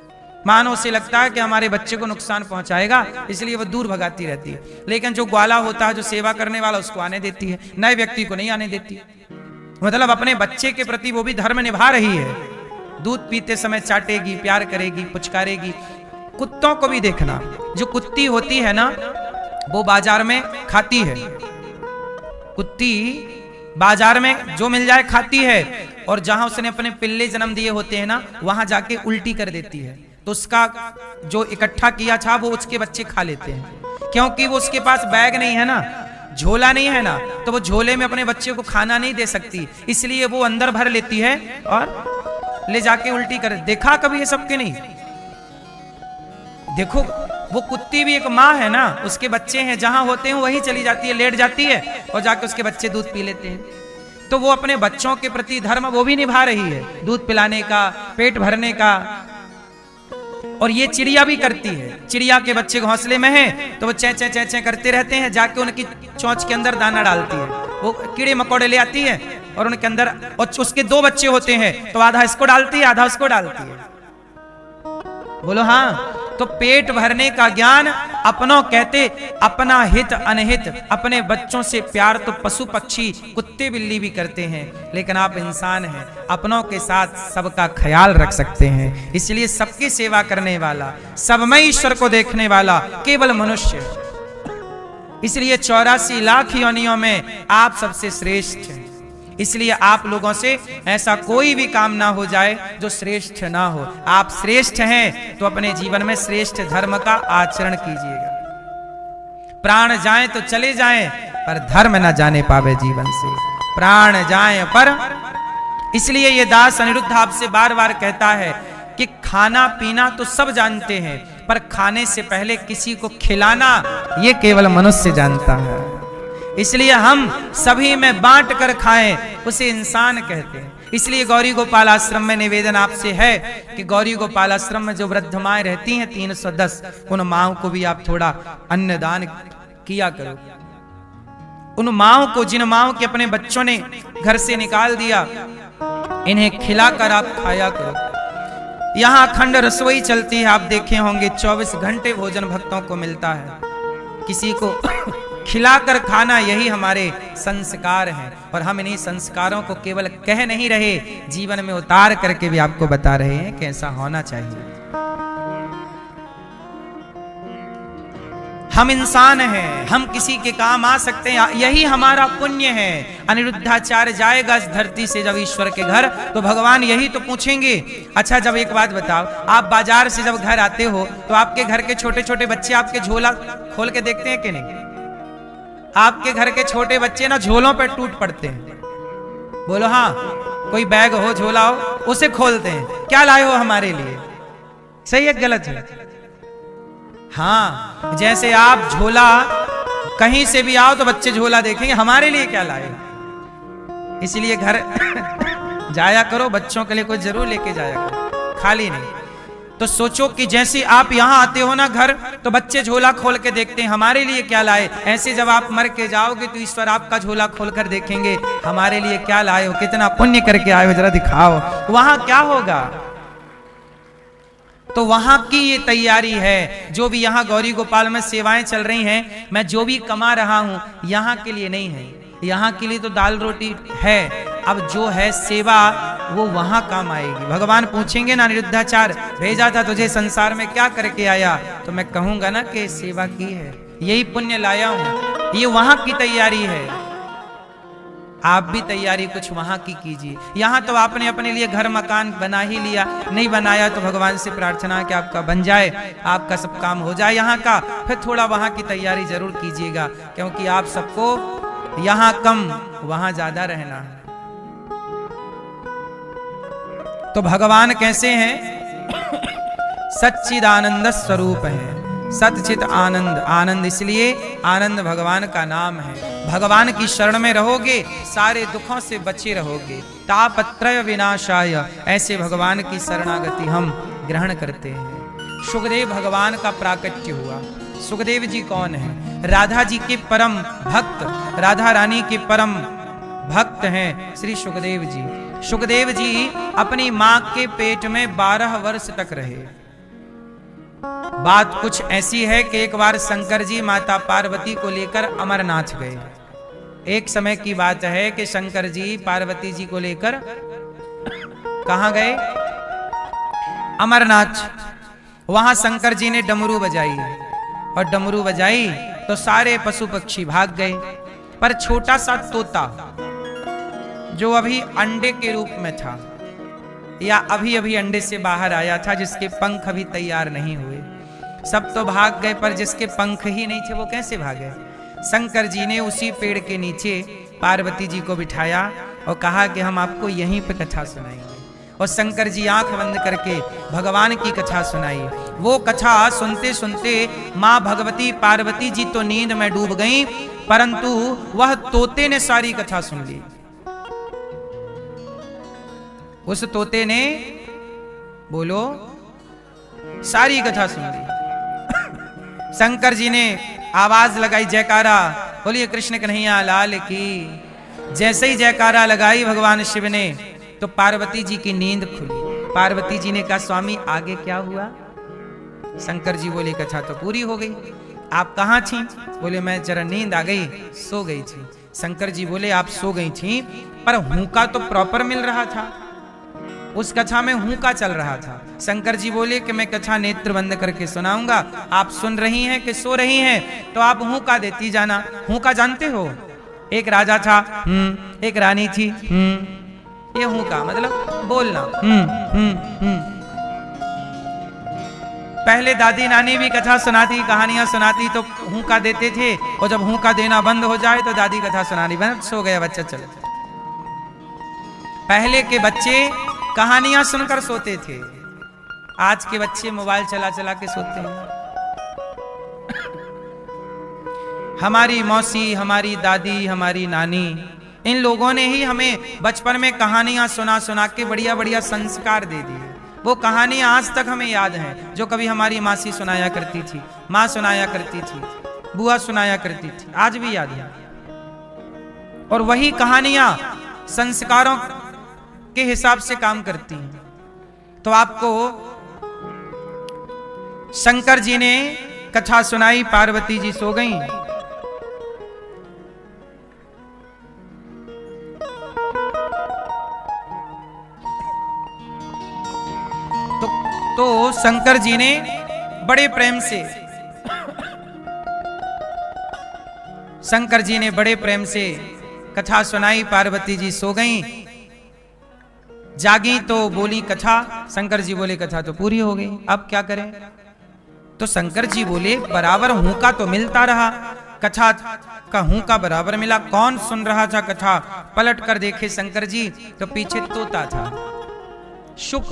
मानो उसे लगता है कि हमारे बच्चे को नुकसान पहुंचाएगा, इसलिए वो दूर भगाती रहती है। लेकिन जो ग्वाला होता है, जो सेवा करने वाला, उसको आने देती है, नए व्यक्ति को नहीं आने देती। मतलब अपने बच्चे के प्रति वो भी धर्म निभा रही है। दूध पीते समय चाटेगी, प्यार करेगी, पुचकारेगी। कुत्तों को भी देखना, जो कुत्ती होती है ना, वो बाजार में खाती है। कुत्ती बाजार में जो मिल जाए खाती है, और जहां उसने अपने पिल्ले जन्म दिए होते हैं ना, वहां जाके उल्टी कर देती है। तो उसका जो इकट्ठा किया था वो उसके बच्चे खा लेते हैं, क्योंकि वो उसके पास बैग नहीं है ना, झोला नहीं है ना, तो वो झोले में अपने बच्चे को खाना नहीं दे सकती, इसलिए वो अंदर भर लेती है और ले जाके उल्टी कर। देखा कभी ये सबके? नहीं। देखो, वो कुत्ती भी एक माँ है ना, उसके बच्चे हैं, जहां होते हैं वहीं चली जाती है, लेट जाती है और जाके उसके बच्चे दूध पी लेते हैं। तो वो अपने बच्चों के प्रति धर्म वो भी निभा रही है, दूध पिलाने का, पेट भरने का। और ये चिड़िया भी करती है। चिड़िया के बच्चे घोंसले में हैं तो वो चै चै चै चै करते रहते हैं, जाके उनकी चोंच के अंदर दाना डालती है। वो कीड़े मकोड़े ले आती है और उनके अंदर, और उसके दो बच्चे होते हैं तो आधा इसको डालती है, आधा उसको डालती है। बोलो हाँ। तो पेट भरने का ज्ञान अपनों कहते, अपना हित अनहित, अपने बच्चों से प्यार तो पशु पक्षी कुत्ते बिल्ली भी करते हैं, लेकिन आप इंसान हैं, अपनों के साथ सबका ख्याल रख सकते हैं। इसलिए सबकी सेवा करने वाला, सब में ईश्वर को देखने वाला केवल मनुष्य। इसलिए 84 लाख योनियों में आप सबसे श्रेष्ठ हैं। इसलिए आप लोगों से ऐसा कोई भी काम ना हो जाए जो श्रेष्ठ ना हो। आप श्रेष्ठ हैं तो अपने जीवन में श्रेष्ठ धर्म का आचरण कीजिएगा। प्राण जाए तो चले जाएं, पर धर्म ना जाने पावे जीवन से। प्राण जाए पर, इसलिए ये दास अनिरुद्ध आपसे बार बार कहता है कि खाना पीना तो सब जानते हैं, पर खाने से पहले किसी को खिलाना ये केवल मनुष्य जानता है। इसलिए हम सभी में बांट कर खाएं, उसे इंसान कहते हैं। इसलिए गौरी गोपाल आश्रम में निवेदन आपसे है कि गौरी गोपाल आश्रम में जो वृद्ध माएं रहती हैं 310, उन माओं को भी आप थोड़ा अन्नदान किया करो। उन माओं को, जिन माओं के अपने बच्चों ने घर से निकाल दिया, इन्हें खिलाकर आप खाया करो। यहाँ अखंड रसोई चलती है, आप देखे होंगे 24 घंटे भोजन भक्तों को मिलता है। किसी को खिलाकर खाना, यही हमारे संस्कार हैं। और हम इन्हीं संस्कारों को केवल कह नहीं रहे, जीवन में उतार करके भी आपको बता रहे हैं कि ऐसा होना चाहिए। हम इंसान हैं, हम किसी के काम आ सकते हैं, यही हमारा पुण्य है। अनिरुद्धाचार्य जाएगा इस धरती से जब ईश्वर के घर, तो भगवान यही तो पूछेंगे। अच्छा, जब एक बात बताओ, आप बाजार से जब घर आते हो तो आपके घर के छोटे छोटे बच्चे आपके झोला खोल के देखते हैं कि नहीं? आपके घर के छोटे बच्चे ना झोलों पर टूट पड़ते हैं। बोलो हाँ, कोई बैग हो, झोला हो, उसे खोलते हैं, क्या लाए हो हमारे लिए? सही है गलत है? हाँ, जैसे आप झोला कहीं से भी आओ तो बच्चे झोला देखेंगे, हमारे लिए क्या लाए। इसलिए घर जाया करो, बच्चों के लिए कुछ जरूर लेके जाया करो, खाली नहीं। तो सोचो कि जैसे आप यहां आते हो ना घर, तो बच्चे झोला खोल के देखते हैं हमारे लिए क्या लाए। ऐसे जब आप मर के जाओगे तो ईश्वर आपका झोला खोलकर देखेंगे, हमारे लिए क्या लाए हो, कितना पुण्य करके आए हो, जरा दिखाओ। वहां क्या होगा? तो वहां की ये तैयारी है। जो भी यहाँ गौरी गोपाल में सेवाएं चल रही हैं, मैं जो भी कमा रहा हूं यहाँ के लिए नहीं है, यहाँ के लिए तो दाल रोटी है। अब जो है सेवा वो वहां काम आएगी। भगवान पूछेंगे ना, निरुद्धाचार भेजा था तुझे संसार में, क्या करके आया? तो मैं कहूंगा ना कि सेवा की है, यही पुण्य लाया हूं। ये वहां की तैयारी है। आप भी तैयारी कुछ वहां की कीजिए। यहां तो आपने अपने लिए घर मकान बना ही लिया, नहीं बनाया तो भगवान से प्रार्थना कि आपका बन जाए, आपका सब काम हो जाए यहाँ का। फिर थोड़ा वहां की तैयारी जरूर कीजिएगा, क्योंकि आप सबको यहां कम वहां ज्यादा रहना है। तो भगवान कैसे हैं? सच्चिदानंद स्वरूप है, सतचित आनंद। आनंद इसलिए आनंद भगवान का नाम है। भगवान की शरण में रहोगे, सारे दुखों से बचे रहोगे। तापत्रय विनाशाय, ऐसे भगवान की शरणागति हम ग्रहण करते हैं। सुखदेव भगवान का प्राकट्य हुआ। सुखदेव जी कौन है? राधा जी के परम भक्त, राधा रानी के परम भक्त हैं श्री सुखदेव जी। सुखदेव जी अपनी मां के पेट में 12 वर्ष तक रहे। बात कुछ ऐसी है कि एक बार शंकर जी माता पार्वती को लेकर अमरनाथ गए। एक समय की बात है कि शंकर जी पार्वती जी को लेकर कहां गए? अमरनाथ। वहां शंकर जी ने डमरू बजाई, और डमरू बजाई तो सारे पशु पक्षी भाग गए, पर छोटा सा तोता जो अभी अंडे के रूप में था, या अभी अभी अंडे से बाहर आया था, जिसके पंख अभी तैयार नहीं हुए, सब तो भाग गए, पर जिसके पंख ही नहीं थे वो कैसे भागे? शंकर जी ने उसी पेड़ के नीचे पार्वती जी को बिठाया और कहा कि हम आपको यहीं पे कथा सुनाएंगे। और शंकर जी आंख बंद करके भगवान की कथा सुनाई। वो कथा सुनते सुनते माँ भगवती पार्वती जी तो नींद में डूब गईं, परंतु वह तोते ने सारी कथा सुन ली। उस तोते ने, बोलो, सारी कथा सुन ली। शंकर जी ने आवाज लगाई, जयकारा, बोलिए कृष्ण कन्हैया लाल की। जैसे ही जयकारा लगाई भगवान शिव ने, तो पार्वती जी की नींद खुली। पार्वती जी ने कहा, स्वामी आगे क्या हुआ? शंकर जी बोले, कथा तो पूरी हो गई, आप कहाँ थी? बोले, मैं जरा नींद आ गई, सो गई थी। शंकर जी बोले, आप सो गई थी, पर हुंका तो प्रॉपर मिल रहा था, उस कथा में हुंका चल रहा था। शंकर जी बोले कि मैं कथा नेत्र बंद करके सुनाऊंगा, आप सुन रही हैं कि सो रही हैं, तो आप हुंका देती जाना। हुंका जानते हो? एक राजा था, एक रानी थी, ये हुंका मतलब बोलना। पहले दादी नानी भी कथा सुनाती, कहानियां सुनाती, तो हुंका देते थे, और जब हुंका देना बंद हो जाए तो दादी कथा सुनानी बंद, सो गया बच्चा, चलो। पहले के बच्चे कहानियां सुनकर सोते थे, आज के बच्चे मोबाइल चला चला के सोते हैं। हमारी मौसी, हमारी दादी, हमारी नानी, इन लोगों ने ही हमें बचपन में कहानियां सुना सुना के बढ़िया बढ़िया संस्कार दे दिए। वो कहानियां आज तक हमें याद हैं, जो कभी हमारी मासी सुनाया करती थी, माँ सुनाया करती थी, बुआ सुनाया करती थी, आज भी याद है। और वही कहानियां संस्कारों के हिसाब से काम करती हैं। तो आपको शंकर जी ने कथा सुनाई, पार्वती जी सो गईं। तो शंकर जी ने बड़े प्रेम से, शंकर जी ने बड़े प्रेम से कथा सुनाई, पार्वती जी सो गईं। जागी तो बोली कथा, शंकर जी बोले कथा तो पूरी हो गई, अब क्या करें? तो शंकर जी बोले, बराबर हुंका तो मिलता रहा, कथा का हूं बराबर मिला। कौन सुन रहा था कथा? पलट कर देखे शंकर जी तो पीछे तोता था, शुक।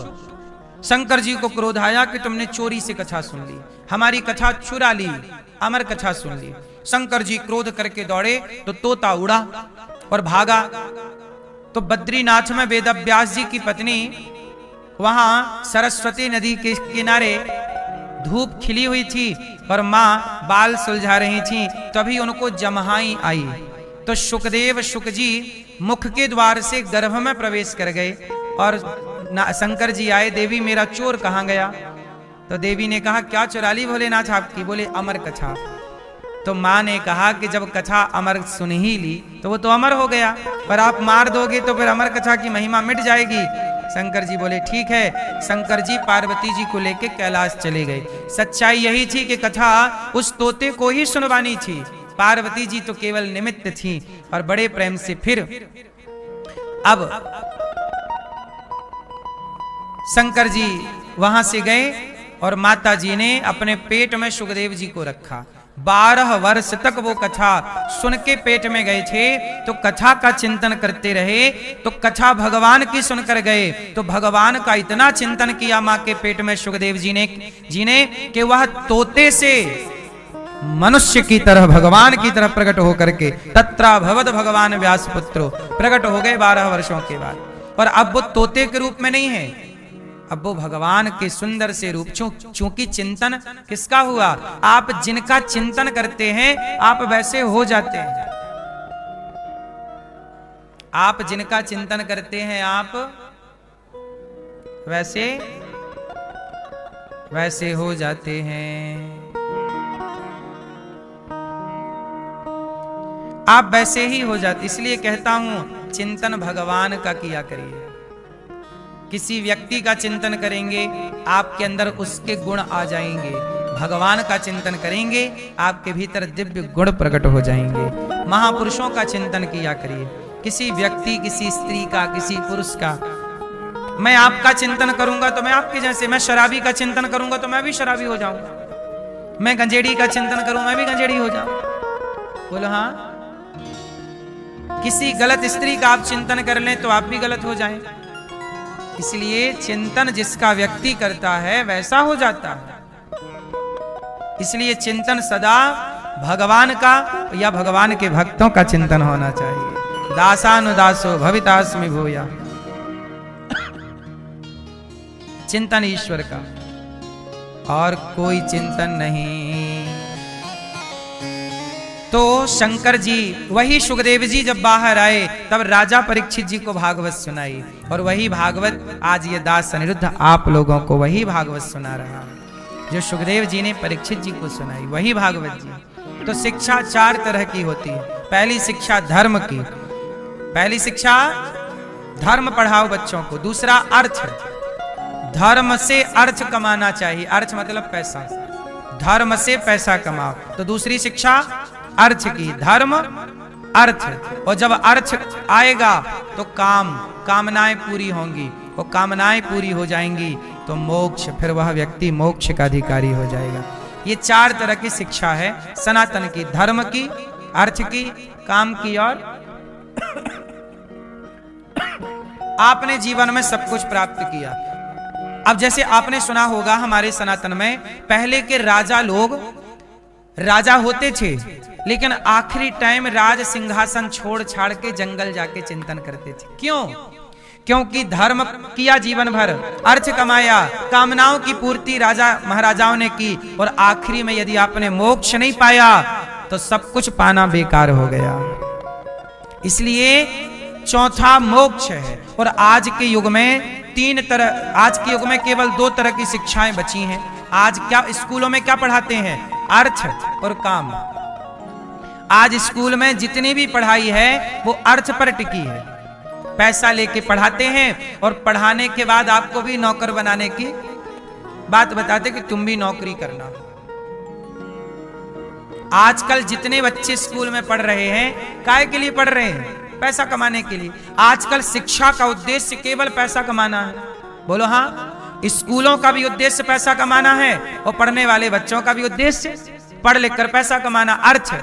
शंकर जी को क्रोध आया कि तुमने चोरी से कथा सुन ली, हमारी कथा चुरा ली, अमर कथा सुन ली। शंकर जी क्रोध करके दौड़े तो तोता उड़ा और भागा। तो बद्रीनाथ में वेदव्यास जी की पत्नी वहां सरस्वती नदी के किनारे धूप खिली हुई थी और मां बाल सुलझा रही थी, तभी उनको जमहाई आई। तो शुकदेव शुक जी मुख के द्वार से गर्भ में प्रवेश कर गए और शंकर जी आए, देवी मेरा चोर कहाँ गया? तो देवी ने कहा क्या चुरा ली भोलेनाथ आपकी? बोले अमर कथा। तो माँ ने कहा कि जब कथा अमर सुन ही ली तो वो तो अमर हो गया, पर आप मार दोगे तो फिर अमर कथा की महिमा मिट जाएगी। शंकर जी बोले ठीक है। शंकर जी पार्वती जी को लेके कैलाश चले गए। सच्चाई यही थी कि कथा उस तोते को ही सुनवानी थी, पार्वती जी तो केवल निमित्त थी। और बड़े प्रेम से फिर अब शंकर जी वहां से गए और माता जी ने अपने पेट में सुखदेव जी को रखा। 12 वर्ष तक वो कथा सुन के पेट में गए थे, तो कथा का चिंतन करते रहे। तो कथा भगवान की सुनकर गए तो भगवान का इतना चिंतन किया मां के पेट में सुखदेव जी ने कि वह तोते से मनुष्य की तरह भगवान की तरह प्रकट होकर के तत्रा भवद भगवान व्यास पुत्रो प्रकट हो गए 12 वर्षों के बाद। और अब वो तोते के रूप में नहीं है, अब वो भगवान के सुंदर से रूप। चूंकि चिंतन किसका हुआ? आप जिनका चिंतन करते हैं आप वैसे हो जाते हैं। आप जिनका चिंतन करते हैं आप वैसे हो जाते हैं। आप वैसे ही हो जाते। इसलिए कहता हूं चिंतन भगवान का किया करिए। किसी व्यक्ति का चिंतन करेंगे आपके अंदर उसके गुण आ जाएंगे, भगवान का चिंतन करेंगे आपके भीतर दिव्य गुण प्रकट हो जाएंगे। महापुरुषों का चिंतन किया करिए, किसी व्यक्ति, किसी स्त्री का, किसी पुरुष का। मैं आपका चिंतन करूंगा तो मैं आपके जैसे, मैं शराबी का चिंतन करूंगा तो मैं भी शराबी हो जाऊंगा, मैं गंजेड़ी का चिंतन करूं मैं भी गंजेड़ी हो जाऊं। बोलो हाँ। किसी गलत स्त्री का आप चिंतन कर लें तो आप भी गलत हो जाएं। इसलिए चिंतन जिसका व्यक्ति करता है वैसा हो जाता है। इसलिए चिंतन सदा भगवान का या भगवान के भक्तों का चिंतन होना चाहिए। दासानुदासो भवितास्मि भूया, चिंतन ईश्वर का और कोई चिंतन नहीं। तो शंकर जी, वही सुखदेव जी जब बाहर आए तब राजा परीक्षित जी को भागवत सुनाई, और वही भागवत आज ये दास अनिरुद्ध आप लोगों को वही भागवत सुना रहा है जो सुखदेव जी ने परीक्षित जी को सुनाई, वही भागवत जी। तो शिक्षा 4 तरह की होती है। पहली शिक्षा धर्म की, पहली शिक्षा धर्म पढ़ाओ बच्चों को। दूसरा अर्थ, धर्म से अर्थ कमाना चाहिए। अर्थ मतलब पैसा, धर्म से पैसा कमाओ। तो दूसरी शिक्षा अर्थ की, धर्म अर्थ। और जब अर्थ आएगा तो कामनाएं पूरी होंगी, वो कामनाएं पूरी हो जाएंगी तो मोक्ष, फिर वह व्यक्ति मोक्ष का अधिकारी हो जाएगा। ये 4 तरह की शिक्षा है सनातन की, धर्म की, अर्थ की, काम की और आपने जीवन में सब कुछ प्राप्त किया। अब जैसे आपने सुना होगा हमारे सनातन में पहले के राजा लोग राजा होते थे, लेकिन आखिरी टाइम राज सिंहासन छोड़ छाड़ के जंगल जाके चिंतन करते थे। क्यों? क्योंकि धर्म किया जीवन भर, अर्थ कमाया, कामनाओं की पूर्ति राजा महाराजाओं ने की, और आखिरी में यदि आपने मोक्ष नहीं पाया तो सब कुछ पाना बेकार हो गया। इसलिए चौथा मोक्ष है। और आज के युग में 3 तरह, आज के युग में केवल 2 तरह की शिक्षाएं बची हैं। आज क्या स्कूलों में क्या पढ़ाते हैं? अर्थ और काम। आज स्कूल में जितनी भी पढ़ाई है वो अर्थ पर टिकी है। पैसा लेके पढ़ाते हैं और पढ़ाने के बाद आपको भी नौकर बनाने की बात बताते कि तुम भी नौकरी करना। आजकल जितने बच्चे स्कूल में पढ़ रहे हैं काहे के लिए पढ़ रहे हैं? पैसा कमाने के लिए। आजकल शिक्षा का उद्देश्य केवल पैसा कमाना है। बोलो हाँ। स्कूलों का भी उद्देश्य पैसा कमाना है और पढ़ने वाले बच्चों का भी उद्देश्य पढ़ लिख कर पैसा कमाना, अर्थ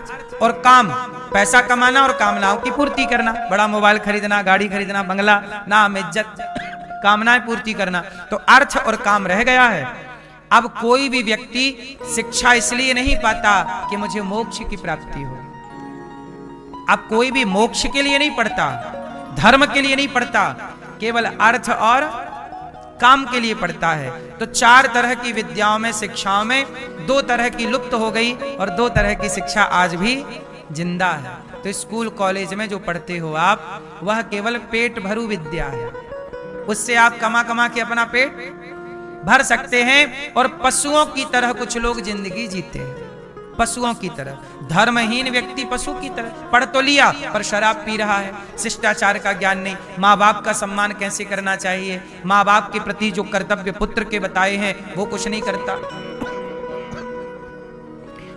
और काम, पैसा कमाना और कामनाओं की पूर्ति करना, बड़ा मोबाइल खरीदना, गाड़ी खरीदना, बंगला, नाम, इज्जत, कामनाएं पूर्ति करना, तो अर्थ और काम रह गया है। अब कोई भी व्यक्ति शिक्षा इसलिए नहीं पाता कि मुझे मोक्ष की प्राप्ति हो। अब कोई भी मोक्ष के लिए नहीं पढ़ता, धर्म के लिए नहीं पढ़ता, केवल अर्थ और काम के लिए पढ़ता है। तो चार तरह की विद्याओं में, शिक्षाओं में दो तरह की लुप्त हो गई और दो तरह की शिक्षा आज भी जिंदा है। तो स्कूल कॉलेज में जो पढ़ते हो आप, वह केवल पेट भरू विद्या है। उससे आप कमा कमा के अपना पेट भर सकते हैं और पशुओं की तरह कुछ लोग जिंदगी जीते हैं, पशुओं की तरह। धर्महीन व्यक्ति पशु की तरह, पढ़ तो लिया पर शराब पी रहा है, शिष्टाचार का ज्ञान नहीं, माँ बाप का सम्मान कैसे करना चाहिए, माँ बाप के प्रति जो कर्तव्य पुत्र के बताए हैं वो कुछ नहीं करता।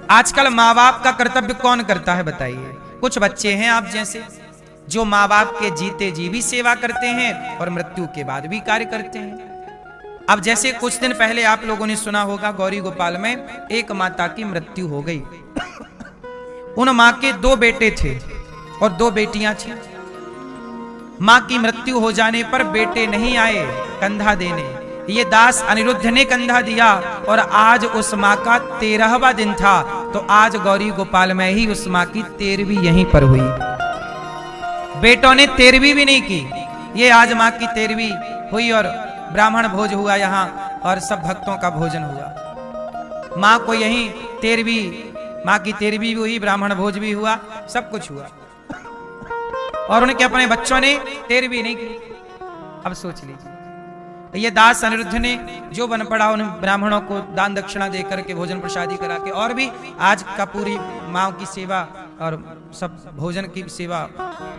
आजकल माँ बाप का कर्तव्य कौन करता है बताइए? कुछ बच्चे हैं आप जैसे जो माँ बाप के जीते जी भी सेवा करते हैं और मृत्यु के बाद भी कार्य करते हैं। अब जैसे कुछ दिन पहले आप लोगों ने सुना होगा, गौरी गोपाल में एक माता की मृत्यु हो गई। उन मां के दो बेटे थे और दो बेटियां थी। मां की मृत्यु हो जाने पर बेटे नहीं आए कंधा देने, ये दास अनिरुद्ध ने कंधा दिया और आज उस मां का 13वां दिन था। तो आज गौरी गोपाल में ही उस मां की 13वीं यहीं पर हुई। बेटों ने 13वीं भी नहीं की, ये आज मां की 13वीं हुई और ब्राह्मण भोज हुआ यहाँ और सब भक्तों का भोजन हुआ। माँ को यहीं 13वीं, माँ की 13वीं भी हुई, ब्राह्मण भोज भी हुआ, सब कुछ हुआ और उनके अपने बच्चों ने 13वीं नहीं की। अब सोच लीजिए, ये दास अनिरुद्ध ने जो बन पड़ा उन ब्राह्मणों को दान दक्षिणा देकर के भोजन प्रसादी करा के, और भी आज का पूरी माँ की सेवा और सब भोजन की सेवा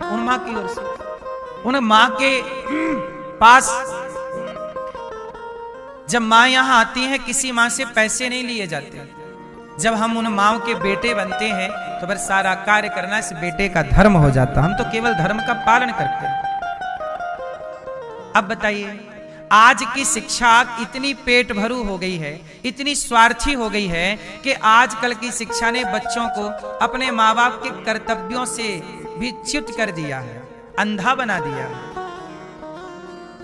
उन माँ की ओर से। उन माँ के पास जब माँ यहाँ आती है, किसी माँ से पैसे नहीं लिए जाते। जब हम उन माँओं के बेटे बनते हैं तो फिर सारा कार्य करना इस बेटे का धर्म हो जाता। हम तो केवल धर्म का पालन करते हैं। अब बताइए, आज की शिक्षा इतनी पेट भरू हो गई है, इतनी स्वार्थी हो गई है कि आजकल की शिक्षा ने बच्चों को अपने माँ बाप के कर्तव्यों से भी च्युत कर दिया है, अंधा बना दिया है।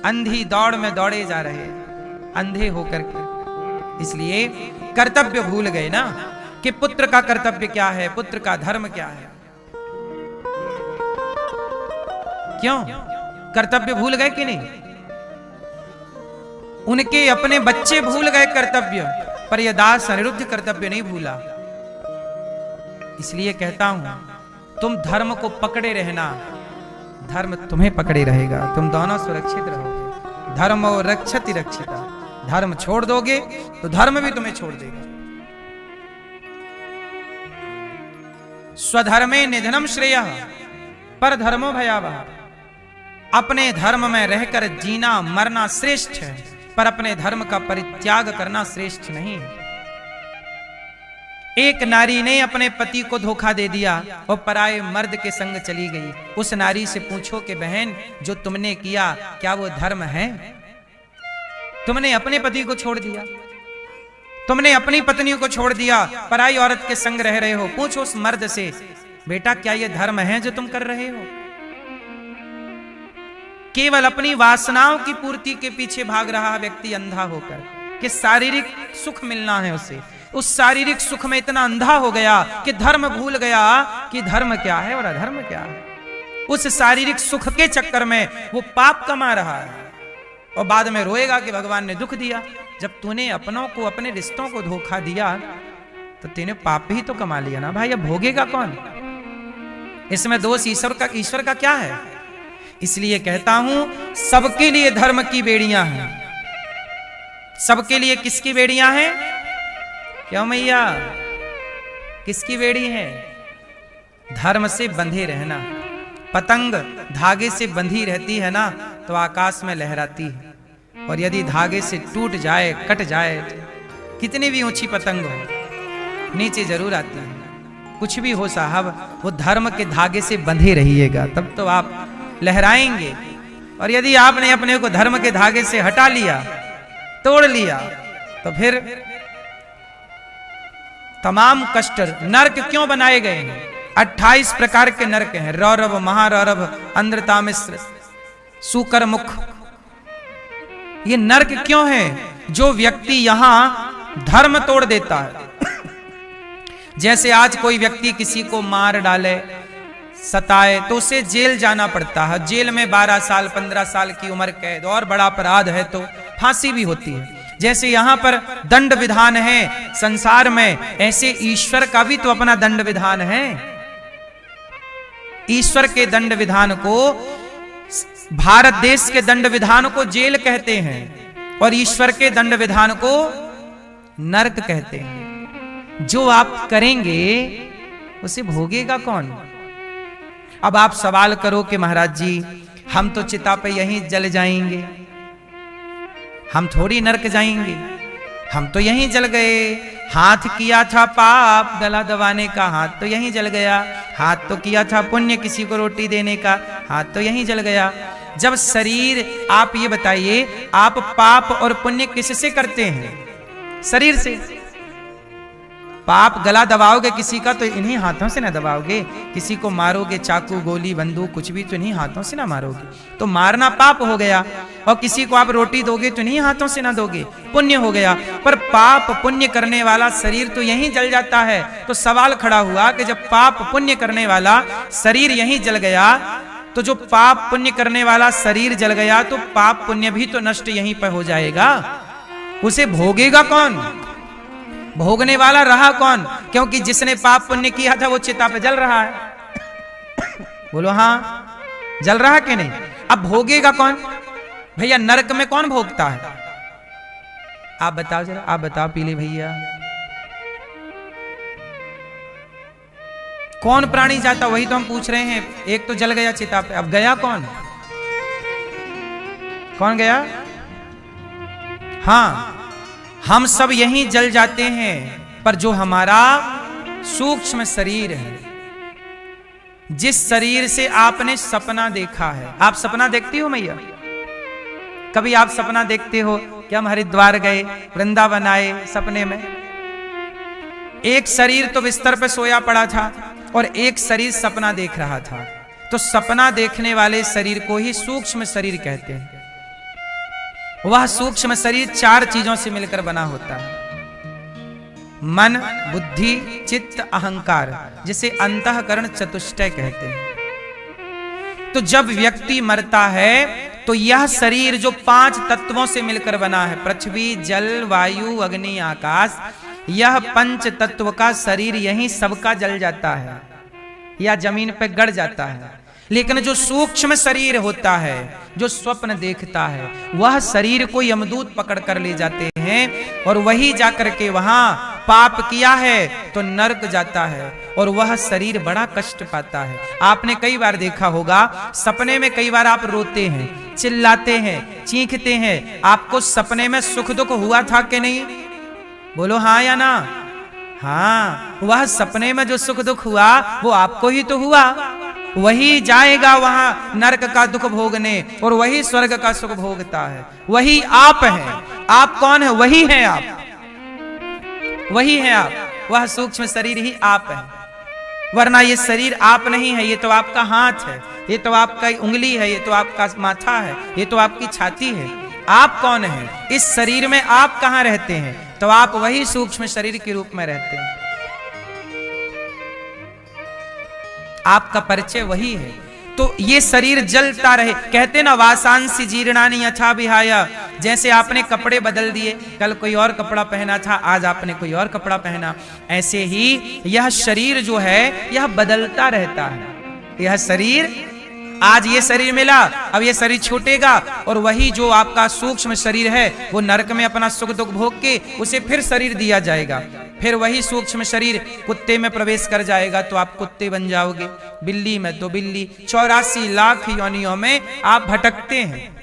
अंधी दौड़ में दौड़े जा रहे हैं, अंधे होकर के। इसलिए कर्तव्य भूल गए ना कि पुत्र का कर्तव्य क्या है, पुत्र का धर्म क्या है। क्यों कर्तव्य भूल गए कि नहीं? उनके अपने बच्चे भूल गए कर्तव्य, पर यह दास अनिरुद्ध कर्तव्य नहीं भूला। इसलिए कहता हूं, तुम धर्म को पकड़े रहना, धर्म तुम्हें पकड़े रहेगा, तुम दोनों सुरक्षित रहोगे। धर्म और रक्षति रक्षिता, धर्म छोड़ दोगे तो धर्म भी तुम्हें छोड़ देगा। स्वधर्मे निधनम श्रेयः पर धर्मो भयावह। अपने धर्म में रहकर जीना मरना श्रेष्ठ है, पर अपने धर्म का परित्याग करना श्रेष्ठ नहीं है। एक नारी ने अपने पति को धोखा दे दिया और पराये मर्द के संग चली गई। उस नारी से पूछो कि बहन, जो तुमने किया क्या वो धर्म है? तुमने अपने पति को छोड़ दिया, तुमने अपनी पत्नियों को छोड़ दिया, पराई औरत के संग रह रहे हो। पूछो उस मर्द से, बेटा क्या ये धर्म है जो तुम कर रहे हो? केवल अपनी वासनाओं की पूर्ति के पीछे भाग रहा व्यक्ति अंधा होकर कि शारीरिक सुख मिलना है उसे, उस शारीरिक सुख में इतना अंधा हो गया कि धर्म भूल गया कि धर्म क्या है और अधर्म क्या है। उस शारीरिक सुख के चक्कर में वो पाप कमा रहा है और बाद में रोएगा कि भगवान ने दुख दिया। जब तूने अपनों को, अपने रिश्तों को धोखा दिया तो तूने पाप ही तो कमा लिया ना भाई। अब भोगेगा कौन? इसमें दोष ईश्वर का क्या है? इसलिए कहता हूं, सबके लिए धर्म की बेड़ियां हैं। सबके लिए किसकी बेड़ियां हैं? क्यों मैया, किसकी बेड़ी है? धर्म से बंधे रहना। पतंग धागे से बंधी रहती है ना तो आकाश में लहराती है, और यदि धागे से टूट जाए, कट जाए, कितनी भी ऊंची पतंग हो, नीचे जरूर आती है। कुछ भी हो साहब, वो धर्म के धागे से बंधे रहिएगा, तब तो आप लहराएंगे। और यदि आपने अपने को धर्म के धागे से हटा लिया, तोड़ लिया, तमाम कष्ट नरक क्यों बनाए गए हैं? 28 प्रकार के नरक हैं। रौरव, महारौरव, अंधतामिश्र, सूकर मुख। ये नरक क्यों है? जो व्यक्ति यहां धर्म तोड़ देता है, जैसे आज कोई व्यक्ति किसी को मार डाले, सताए, तो उसे जेल जाना पड़ता है। जेल में 12 साल 15 साल की उम्र कैद, और बड़ा अपराध है तो फांसी भी होती है। जैसे यहां पर दंड विधान है संसार में, ऐसे ईश्वर का भी तो अपना दंड विधान है। ईश्वर के दंड विधान को, भारत देश के दंड विधान को जेल कहते हैं, और ईश्वर के दंड विधान को नरक कहते हैं। जो आप करेंगे उसे भोगेगा कौन? अब आप सवाल करो कि महाराज जी हम तो चिता पे यहीं जल जाएंगे, हम थोड़ी नरक जाएंगे, हम तो यहीं जल गए। हाथ किया था पाप गला दबाने का, हाथ तो यहीं जल गया। हाथ तो किया था पुण्य किसी को रोटी देने का, हाथ तो यहीं जल गया। जब शरीर, आप ये बताइए, आप पाप और पुण्य किससे करते हैं? शरीर से। पाप गला दबाओगे किसी का तो इन्हीं हाथों से ना दबाओगे। किसी को मारोगे, चाकू गोली बंदूक कुछ भी, तो इन्हीं हाथों से ना मारोगे, तो मारना पाप हो गया। और किसी को आप रोटी दोगे तो इन्हीं हाथों से ना दोगे, पुण्य हो गया। पर पाप पुण्य करने वाला शरीर तो यहीं जल जाता है। तो सवाल खड़ा हुआ कि जब पाप पुण्य करने वाला शरीर यहीं जल गया, तो जो पाप पुण्य करने वाला शरीर जल गया, तो पाप पुण्य भी तो नष्ट यहीं पर हो जाएगा। उसे भोगेगा कौन? भोगने वाला रहा कौन? क्योंकि जिसने पाप पुण्य किया था वो चिता पे जल रहा है। बोलो हाँ, जल रहा कि नहीं? अब भोगेगा कौन? भैया नरक में कौन भोगता है? आप बताओ जरा, आप बताओ पीले भैया, कौन प्राणी जाता? वही तो हम पूछ रहे हैं। एक तो जल गया चिता पे, अब गया कौन? कौन गया? हाँ, हम सब यहीं जल जाते हैं, पर जो हमारा सूक्ष्म शरीर है, जिस शरीर से आपने सपना देखा है। आप सपना देखती हो मैया? कभी आप सपना देखते हो कि हम हरिद्वार गए, वृंदावन आए? सपने में एक शरीर तो बिस्तर पे सोया पड़ा था और एक शरीर सपना देख रहा था। तो सपना देखने वाले शरीर को ही सूक्ष्म शरीर कहते हैं। वह सूक्ष्म शरीर 4 चीजों से मिलकर बना होता है: मन, बुद्धि, चित्त, अहंकार, जिसे अंतःकरण चतुष्टय कहते हैं। तो जब व्यक्ति मरता है तो यह शरीर जो 5 तत्वों से मिलकर बना है, पृथ्वी, जल, वायु, अग्नि, आकाश, यह 5 तत्व का शरीर यहीं सबका जल जाता है या जमीन पर गड़ जाता है। लेकिन जो सूक्ष्म शरीर होता है, जो स्वप्न देखता है, वह शरीर को यमदूत पकड़ कर ले जाते हैं और वही जाकर के वहां पाप किया है तो नरक जाता है और वह शरीर बड़ा कष्ट पाता है। आपने कई बार देखा होगा, सपने में कई बार आप रोते हैं, चिल्लाते हैं, चीखते हैं। आपको सपने में सुख दुख हुआ था कि नहीं? बोलो हाँ या ना। हाँ, वह सपने में जो सुख दुख हुआ वो आपको ही तो हुआ। वही जाएगा वहां नरक का दुख भोगने और वही स्वर्ग का सुख भोगता है। वही आप हैं। आप कौन है? वही हैं आप, वही हैं आप। वह सूक्ष्म शरीर ही आप है, वरना ये शरीर आप नहीं है। ये तो आपका हाथ है, ये तो आपका उंगली है, ये तो आपका माथा है, ये तो आपकी छाती है। आप कौन है? इस शरीर में आप कहां रहते हैं? तो आप वही सूक्ष्म शरीर के रूप में रहते हैं। आपका परिचय वही है। तो ये शरीर जलता रहे। कहते ना, वासांसी जीर्णानि यथा विहाय। जैसे आपने कपड़े बदल दिए, कल कोई और कपड़ा पहना था, आज आपने कोई और कपड़ा पहना, ऐसे ही यह शरीर जो है यह बदलता रहता है। यह शरीर, आज ये शरीर मिला, अब ये शरीर छूटेगा और वही जो आपका सूक्ष्म शरीर है वो नरक में अपना सुख दुख भोग के उसे फिर शरीर दिया जाएगा। फिर वही सूक्ष्म शरीर कुत्ते में प्रवेश कर जाएगा तो आप कुत्ते बन जाओगे, बिल्ली में तो बिल्ली। 84 लाख योनियों में आप भटकते हैं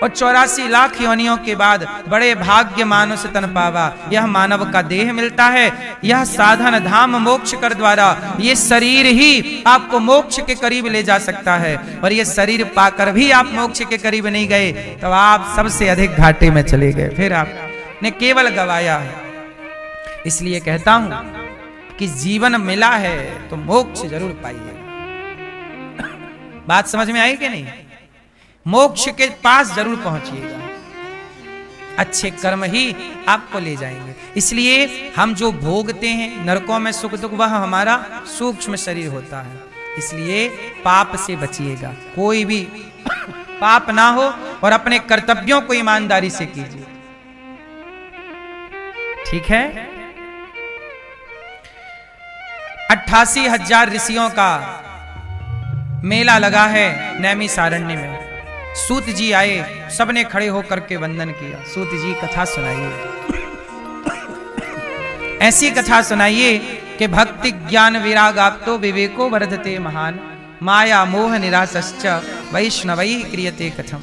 और 84 लाख योनियों के बाद बड़े भाग्य मानुष तन पावा, यह मानव का देह मिलता है। यह साधन धाम मोक्ष कर द्वारा ये शरीर ही आपको मोक्ष के करीब ले जा सकता है। और ये शरीर पाकर भी आप मोक्ष के करीब नहीं गए तो आप सबसे अधिक घाटे में चले गए। फिर आपने केवल गवाया है। इसलिए कहता हूं कि जीवन मिला है तो मोक्ष जरूर पाइए। बात समझ में आई कि नहीं? मोक्ष के पास जरूर पहुंचिएगा। अच्छे कर्म ही आपको ले जाएंगे। इसलिए हम जो भोगते हैं नरकों में सुख दुख, वह हमारा सूक्ष्म शरीर होता है। इसलिए पाप से बचिएगा, कोई भी पाप ना हो और अपने कर्तव्यों को ईमानदारी से कीजिए। ठीक है? 88,000 ऋषियों का मेला लगा है नैमिषारण्य में। सूत जी आए, सबने खड़े होकर के वंदन किया। सूत जी कथा सुनाइए, ऐसी कथा सुनाइए कि भक्ति ज्ञान विराग आपतो विवेको वर्धते महान, माया मोह निरासश्च वैष्णवै क्रियते कथम।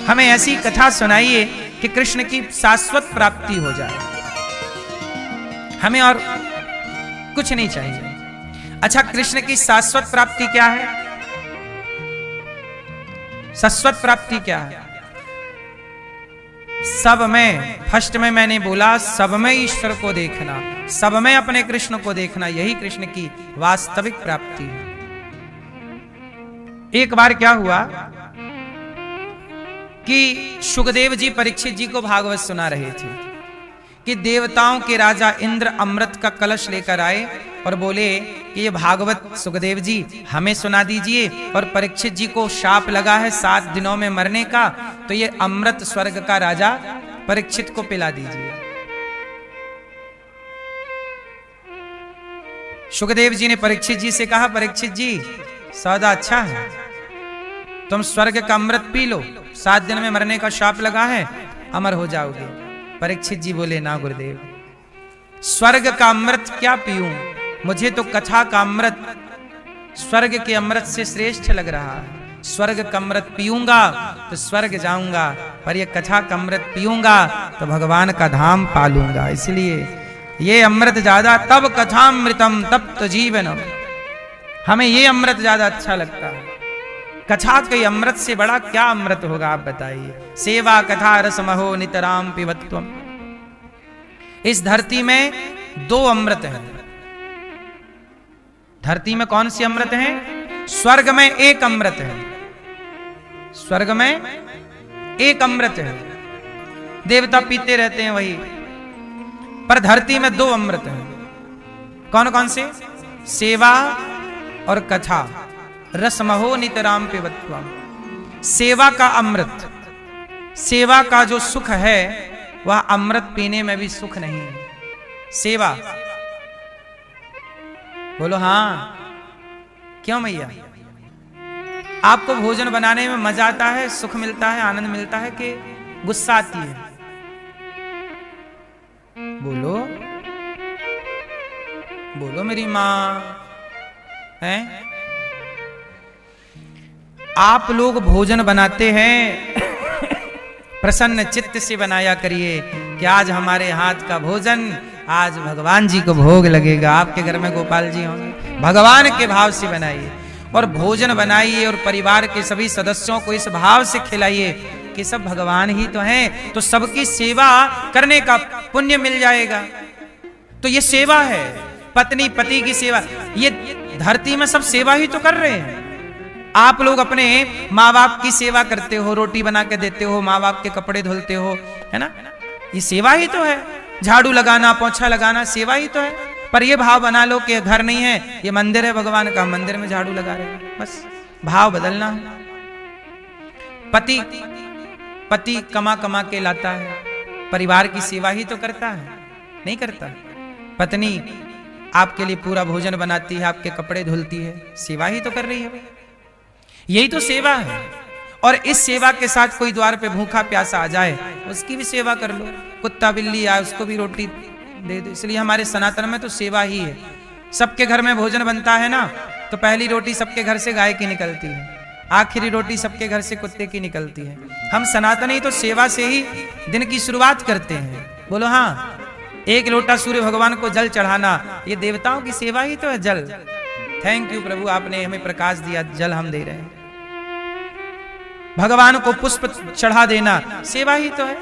हमें ऐसी कथा सुनाइए कि कृष्ण की शाश्वत प्राप्ति हो जाए, हमें और कुछ नहीं चाहिए। अच्छा, कृष्ण की शाश्वत प्राप्ति क्या है? शाश्वत प्राप्ति क्या है? सब में, फर्स्ट में मैंने बोला, सब में ईश्वर को देखना, सब में अपने कृष्ण को देखना, यही कृष्ण की वास्तविक प्राप्ति है। एक बार क्या हुआ कि सुखदेव जी परीक्षित जी को भागवत सुना रहे थे कि देवताओं के राजा इंद्र अमृत का कलश लेकर आए और बोले कि ये भागवत सुखदेव जी हमें सुना दीजिए, और परीक्षित जी को शाप लगा है 7 दिनों में मरने का, तो ये अमृत स्वर्ग का राजा परीक्षित को पिला दीजिए। सुखदेव जी ने परीक्षित जी से कहा, परीक्षित जी सौदा अच्छा है, तुम स्वर्ग का अमृत पी लो, 7 दिन में मरने का शाप लगा है, अमर हो जाओगे। परीक्षित जी बोले, ना गुरुदेव, स्वर्ग का अमृत क्या पीऊं, मुझे तो कथा का अमृत स्वर्ग के अमृत से श्रेष्ठ लग रहा है। स्वर्ग का अमृत पीऊंगा तो स्वर्ग जाऊंगा, पर यह कथा का अमृत पीऊंगा तो भगवान का धाम पालूंगा। इसलिए ये अमृत ज्यादा, तब कथामृतम तप्त जीवनम, हमें ये अमृत ज्यादा अच्छा लगता है। कथा के अमृत से बड़ा क्या अमृत होगा आप बताइए। सेवा कथा रसमहो नितराम पिबत्वम। इस धरती में 2 अमृत हैं। धरती में कौन सी अमृत है? स्वर्ग में 1 अमृत है, स्वर्ग में 1 अमृत है, देवता पीते रहते हैं वही, पर धरती में 2 अमृत हैं। कौन कौन से? सेवा और कथा। रसमहो नितराम पिबत्वम। सेवा का अमृत, सेवा का जो सुख है वह अमृत पीने में भी सुख नहीं है। सेवा, बोलो हाँ, क्यों मैया? आपको भोजन बनाने में मजा आता है, सुख मिलता है, आनंद मिलता है कि गुस्सा आती है? बोलो बोलो मेरी मां है। आप लोग भोजन बनाते हैं प्रसन्न चित्त से बनाया करिए कि आज हमारे हाथ का भोजन आज भगवान जी को भोग लगेगा। आपके घर में गोपाल जी होंगे, भगवान के भाव से बनाइए और भोजन बनाइए और परिवार के सभी सदस्यों को इस भाव से खिलाइए कि सब भगवान ही तो हैं, तो सबकी सेवा करने का पुण्य मिल जाएगा। तो ये सेवा है, पत्नी पति की सेवा। ये धरती में सब सेवा ही तो कर रहे हैं। आप लोग अपने माँ बाप की सेवा करते हो, रोटी बना के देते हो, माँ बाप के कपड़े धुलते हो, है ना? ये सेवा ही तो है। झाड़ू लगाना, पोछा लगाना सेवा ही तो है। पर ये भाव बना लो कि घर नहीं है, ये मंदिर है भगवान का, मंदिर में झाड़ू लगा रहे हैं, बस भाव बदलना है। पति कमा कमा के लाता है, परिवार की सेवा ही तो करता है, नहीं करता? पत्नी आपके लिए पूरा भोजन बनाती है, आपके कपड़े धुलती है, सेवा ही तो कर रही है। यही तो सेवा है। और इस सेवा के साथ कोई द्वार पे भूखा प्यासा आ जाए, उसकी भी सेवा कर लो। कुत्ता बिल्ली आए, उसको भी रोटी दे दो। इसलिए हमारे सनातन में तो सेवा ही है। सबके घर में भोजन बनता है ना, तो पहली रोटी सबके घर से गाय की निकलती है, आखिरी रोटी सबके घर से कुत्ते की निकलती है। हम सनातनी तो सेवा से ही दिन की शुरुआत करते हैं। बोलो हाँ। 1 लोटा सूर्य भगवान को जल चढ़ाना, ये देवताओं की सेवा ही तो है। जल, थैंक यू प्रभु, आपने हमें प्रकाश दिया, जल हम दे रहे हैं। भगवान को पुष्प चढ़ा देना सेवा ही तो है।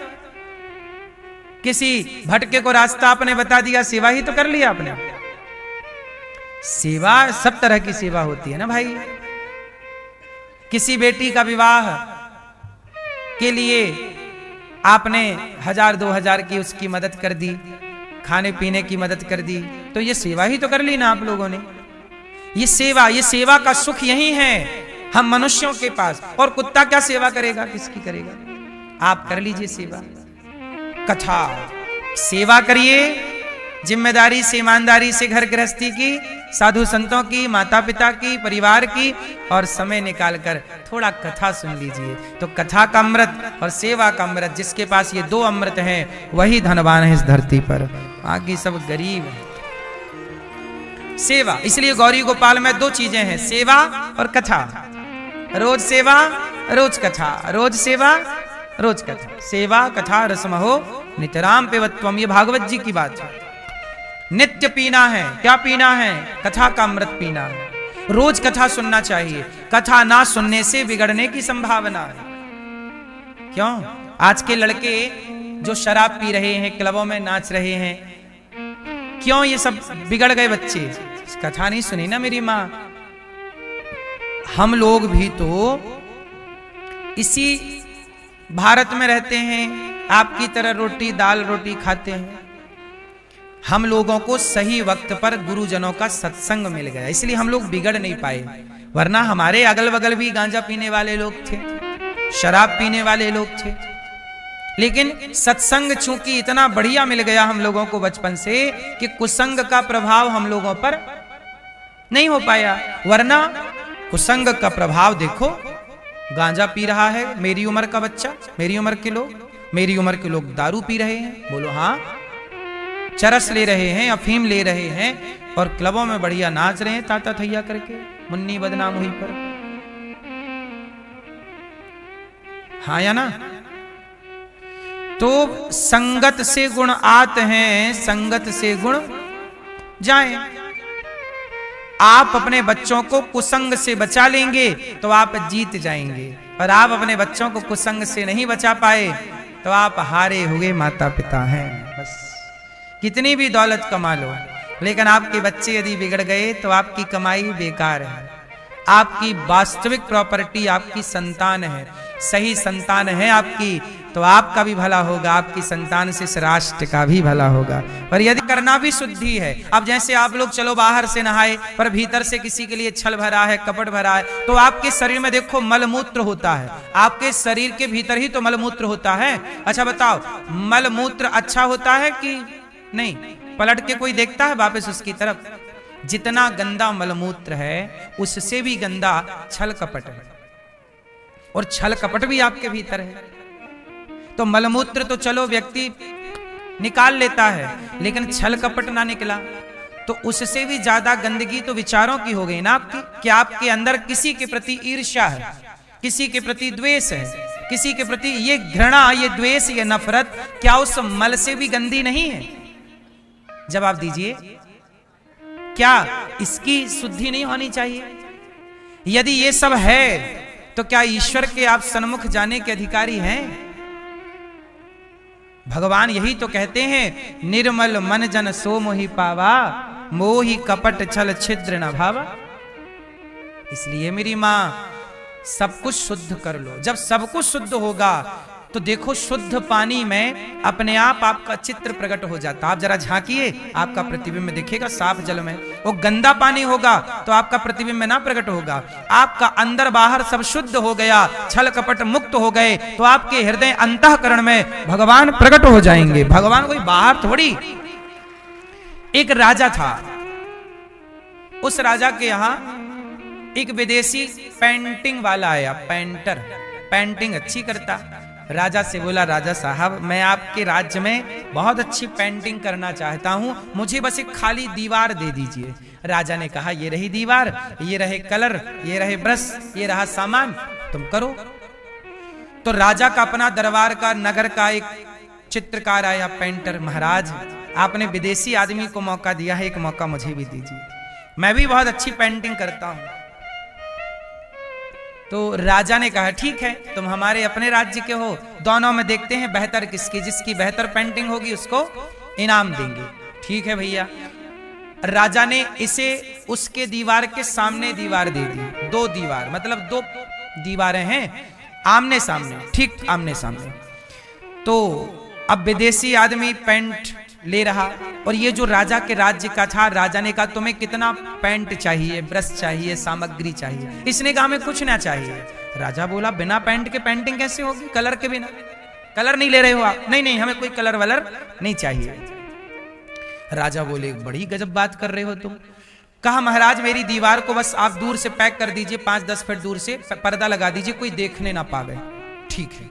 किसी भटके को रास्ता आपने बता दिया, सेवा ही तो कर लिया आपने। सेवा सब तरह की सेवा होती है ना भाई। किसी बेटी का विवाह के लिए आपने 1000-2000 की उसकी मदद कर दी, खाने पीने की मदद कर दी, तो ये सेवा ही तो कर ली ना आप लोगों ने। ये सेवा का सुख यही है हम मनुष्यों के पास। और कुत्ता क्या सेवा करेगा, किसकी करेगा? आप कर लीजिए सेवा। कथा सेवा करिए, जिम्मेदारी से, ईमानदारी से, घर गृहस्थी की, साधु संतों की, माता पिता की, परिवार की, और समय निकालकर थोड़ा कथा सुन लीजिए। तो कथा का अमृत और सेवा का अमृत, जिसके पास ये 2 अमृत हैं वही धनवान है इस धरती पर, बाकी सब गरीब है। सेवा, इसलिए गौरी गोपाल में 2 चीजें हैं, सेवा और कथा। रोज सेवा रोज कथा, रोज सेवा रोज कथा। सेवा कथा रसमहो नितराम पेवत्वम, ये भागवत जी की बात है। नित्य पीना है, क्या पीना है? कथा का अमृत पीना है। रोज कथा सुनना चाहिए। कथा ना सुनने से बिगड़ने की संभावना है। क्यों? आज के लड़के जो शराब पी रहे हैं, क्लबों में नाच रहे हैं, क्यों ये सब बिगड़ गए बच्चे? कथा नहीं सुनी ना मेरी माँ। हम लोग भी तो इसी भारत में रहते हैं, आपकी तरह रोटी दाल रोटी खाते हैं। हम लोगों को सही वक्त पर गुरुजनों का सत्संग मिल गया, इसलिए हम लोग बिगड़ नहीं पाए। वरना हमारे अगल बगल भी गांजा पीने वाले लोग थे, शराब पीने वाले लोग थे, लेकिन सत्संग चूंकि इतना बढ़िया मिल गया हम लोगों को बचपन से कि कुसंग का प्रभाव हम लोगों पर नहीं हो पाया। वरना कुसंग का प्रभाव देखो, गांजा पी रहा है मेरी उम्र का बच्चा, मेरी उम्र के लोग दारू पी रहे हैं, बोलो हाँ, चरस ले रहे हैं, अफीम ले रहे हैं, और क्लबों में बढ़िया नाच रहे हैं ताता थैया करके, मुन्नी बदनाम हुई पर। हाँ या ना? तो संगत से गुण आते हैं, संगत से गुण जाएं। आप अपने बच्चों को कुसंग से बचा लेंगे तो आप जीत जाएंगे, और आप अपने बच्चों को कुसंग से नहीं बचा पाए तो आप हारे हुए माता पिता हैं। बस कितनी भी दौलत कमा लो, लेकिन आपके बच्चे यदि बिगड़ गए तो आपकी कमाई बेकार है। आपकी वास्तविक प्रॉपर्टी आपकी संतान है। सही संतान है आपकी तो आपका भी भला होगा, आपकी संतान से इस राष्ट्र का भी भला होगा। पर यदि करना भी शुद्धि है, अब जैसे आप लोग चलो बाहर से नहाए पर भीतर से किसी के लिए छल भरा है, कपट भरा है, तो आपके शरीर में देखो मलमूत्र होता है, आपके शरीर के भीतर ही तो मलमूत्र होता है। अच्छा बताओ, मलमूत्र अच्छा होता है कि नहीं? पलट के कोई देखता है वापस उसकी तरफ? जितना गंदा मलमूत्र है उससे भी गंदा छल कपट है, और छल कपट भी आपके भीतर है। तो मलमूत्र तो चलो व्यक्ति निकाल लेता है, लेकिन छल कपट ना निकला तो उससे भी ज्यादा गंदगी तो विचारों की हो गई ना आपकी। कि आपके अंदर किसी के प्रति ईर्ष्या है, किसी के प्रति द्वेष है, किसी के प्रति ये घृणा, ये द्वेष, ये नफरत, क्या उस मल से भी गंदी नहीं है? जवाब दीजिए, क्या इसकी शुद्धि नहीं होनी चाहिए? यदि ये सब है तो क्या ईश्वर के आप सन्मुख जाने के अधिकारी हैं? भगवान यही तो कहते हैं, निर्मल मन जन सो मोहि पावा, मोहि कपट छल छिद्र न भावा। इसलिए मेरी मां, सब कुछ शुद्ध कर लो। जब सब कुछ शुद्ध होगा तो देखो शुद्ध पानी में अपने आप आपका चित्र प्रकट हो जाता। आप जरा झांकिए, आपका प्रतिबिंब दिखेगा साफ जल में। वो गंदा पानी होगा तो आपका प्रतिबिंब ना प्रकट होगा। आपका अंदर बाहर सब शुद्ध हो गया, छल कपट मुक्त हो गए, तो आपके हृदय अंतःकरण में भगवान प्रकट हो जाएंगे। भगवान कोई बाहर थोड़ी। एक राजा था, उस राजा के यहां एक विदेशी पेंटिंग वाला आया, पेंटर, पेंटिंग अच्छी करता। राजा से बोला, राजा साहब मैं आपके राज्य में बहुत अच्छी पेंटिंग करना चाहता हूं, मुझे बस एक खाली दीवार दे दीजिए। राजा ने कहा, ये रही दीवार, ये रहे कलर, ये रहे ब्रश, ये रहा सामान, तुम करो। तो राजा का अपना दरबार का, नगर का एक चित्रकार आया, पेंटर, महाराज आपने विदेशी आदमी को मौका दिया है, एक मौका मुझे भी दीजिए, मैं भी बहुत अच्छी पेंटिंग करता हूं। तो राजा ने कहा ठीक है, तुम हमारे अपने राज्य के हो, दोनों में देखते हैं बेहतर किसकी, जिसकी बेहतर पेंटिंग होगी उसको इनाम देंगे। ठीक है भैया। राजा ने इसे उसके दीवार के सामने दीवार दे दी, 2 दीवार, मतलब 2 दीवारें हैं आमने सामने, ठीक आमने सामने। तो अब विदेशी आदमी पेंट ले रहा, और ये जो राजा के राज्य का था, राजा ने कहा तुम्हें कितना पेंट चाहिए, ब्रश चाहिए, सामग्री चाहिए। इसने कहा हमें कुछ ना चाहिए। राजा बोला बिना पेंट के पेंटिंग कैसे होगी, कलर के बिना? कलर नहीं ले रहे हो आप? नहीं नहीं, हमें कोई कलर वलर नहीं चाहिए। राजा बोले बड़ी गजब बात कर रहे हो तुम। कहा महाराज मेरी दीवार को बस आप दूर से पैक कर दीजिए, 5-10 फीट दूर से पर्दा लगा दीजिए, कोई देखने ना पावे। ठीक है।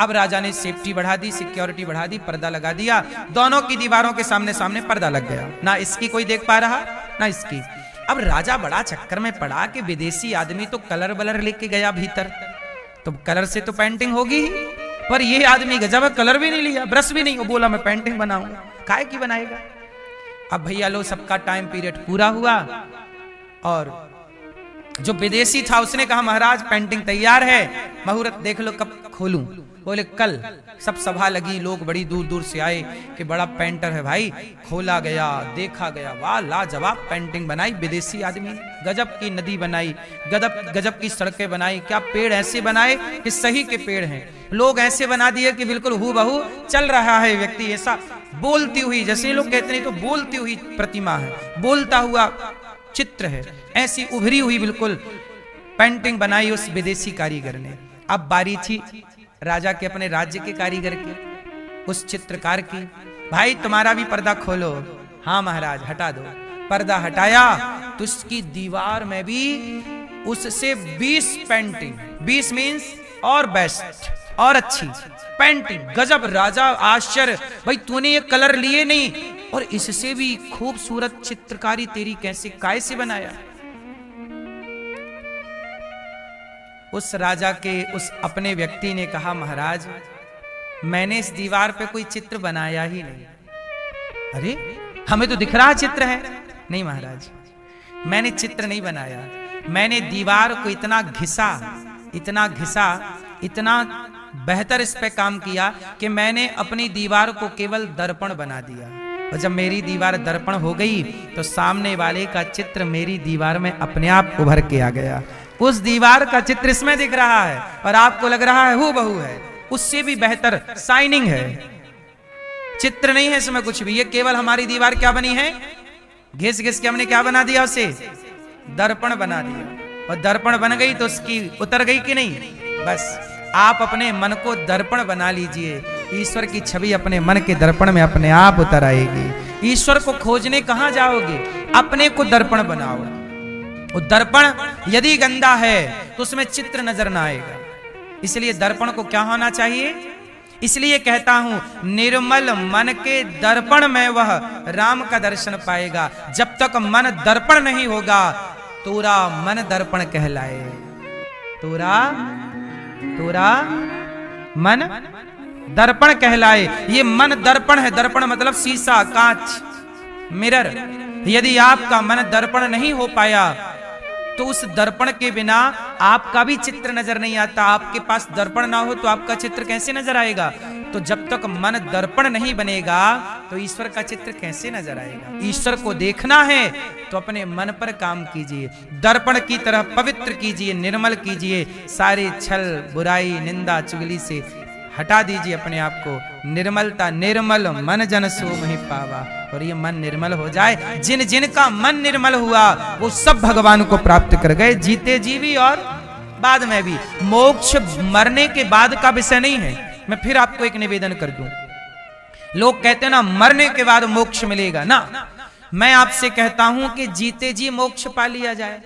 अब राजा ने सेफ्टी बढ़ा दी, सिक्योरिटी बढ़ा दी, पर्दा लगा दिया, दोनों की दीवारों के सामने सामने पर्दा लग गया, ना इसकी कोई देख पा रहा ना इसकी। अब राजा बड़ा चक्कर में पड़ा कि विदेशी आदमी तो कलर वलर लेके गया भीतर, तो कलर से तो पेंटिंग होगी ही, पर ये आदमी गजब, कलर भी नहीं लिया, ब्रश भी नहीं, वो बोला मैं पेंटिंग बनाऊंगा। काहे की बनाएगा? अब भैया लो सबका टाइम पीरियड पूरा हुआ, और जो विदेशी था उसने कहा महाराज पेंटिंग तैयार है, मुहूर्त देख लो कब खोलूं। बोले कल। सब सभा लगी, लोग बड़ी दूर दूर से आए कि बड़ा पेंटर है भाई। खोला गया, देखा गया, वाह लाजवाब पेंटिंग बनाई विदेशी आदमी ने, गजब की नदी बनाई, गजब की सड़कें बनाई, क्या पेड़ ऐसे बनाए कि सही के पेड़ हैं, लोग ऐसे बना दिए कि बिल्कुल हूबहू चल रहा है व्यक्ति, ऐसा बोलती हुई, जैसे लोग कहते नहीं तो बोलती हुई प्रतिमा है, बोलता हुआ चित्र है, ऐसी उभरी हुई बिल्कुल पेंटिंग बनाई उस विदेशी कारीगर ने। अब बारी थी राजा के अपने राज्य के कारीगर की, उस चित्रकार की। भाई तुम्हारा भी पर्दा खोलो। हाँ महाराज हटा दो। पर्दा हटाया तो उसकी दीवार में भी उससे 20 पेंटिंग, 20 मीन्स और बेस्ट और अच्छी पेंटिंग, गजब। राजा आश्चर्य, भाई तूने ये कलर लिए नहीं और इससे भी खूबसूरत चित्रकारी तेरी कैसे काय से बनाया? उस राजा के उस अपने व्यक्ति ने कहा महाराज मैंने इस दीवार पे कोई चित्र बनाया ही नहीं। अरे हमें तो दिख रहा चित्र है। नहीं महाराज मैंने चित्र नहीं बनाया, मैंने दीवार को इतना घिसा, इतना बेहतर इस पे काम किया कि मैंने अपनी दीवार को केवल दर्पण बना दिया, और जब मेरी दीवार दर्पण हो गई तो सामने वाले का चित्र मेरी दीवार में अपने आप उभर के आ गया। उस दीवार का चित्र इसमें दिख रहा है और आपको लग रहा है हूबहू है, उससे भी बेहतर शाइनिंग है। चित्र नहीं है इसमें कुछ भी, ये केवल हमारी दीवार क्या बनी है, घिस घिस के हमने क्या बना दिया, उसे दर्पण बना दिया, और दर्पण बन गई तो उसकी उतर गई कि नहीं? बस आप अपने मन को दर्पण बना लीजिए, ईश्वर की छवि अपने मन के दर्पण में अपने आप उतर आएगी। ईश्वर को खोजने कहां जाओगे, अपने को दर्पण बनाओ। वो दर्पण यदि गंदा है तो उसमें चित्र नजर ना आएगा, इसलिए दर्पण को क्या होना चाहिए? इसलिए कहता हूं निर्मल मन के दर्पण में वह राम का दर्शन पाएगा। जब तक मन दर्पण नहीं होगा तोरा मन दर्पण कहलाए, तोरा मन दर्पण कहलाए। ये मन दर्पण है, दर्पण मतलब शीशा, कांच, मिरर। यदि आपका मन दर्पण नहीं हो पाया तो उस दर्पण के बिना आपका भी चित्र नजर नहीं आता। आपके पास दर्पण ना हो तो आपका चित्र कैसे नजर आएगा? तो जब तक मन दर्पण नहीं बनेगा तो ईश्वर का चित्र कैसे नजर आएगा? ईश्वर को देखना है तो अपने मन पर काम कीजिए, दर्पण की तरह पवित्र कीजिए, निर्मल कीजिए, सारे छल बुराई निंदा चुगली से हटा दीजिए अपने आप को। निर्मलता, निर्मल मन जन सो महि पावा। और ये मन निर्मल हो जाए, जिन जिन का मन निर्मल हुआ वो सब भगवान को प्राप्त कर गए, जीते जी भी और बाद में भी। मोक्ष मरने के बाद का विषय नहीं है। मैं फिर आपको एक निवेदन कर दूं, लोग कहते हैं ना मरने के बाद मोक्ष मिलेगा ना, मैं आपसे कहता हूं कि जीते जी मोक्ष पा लिया जाए।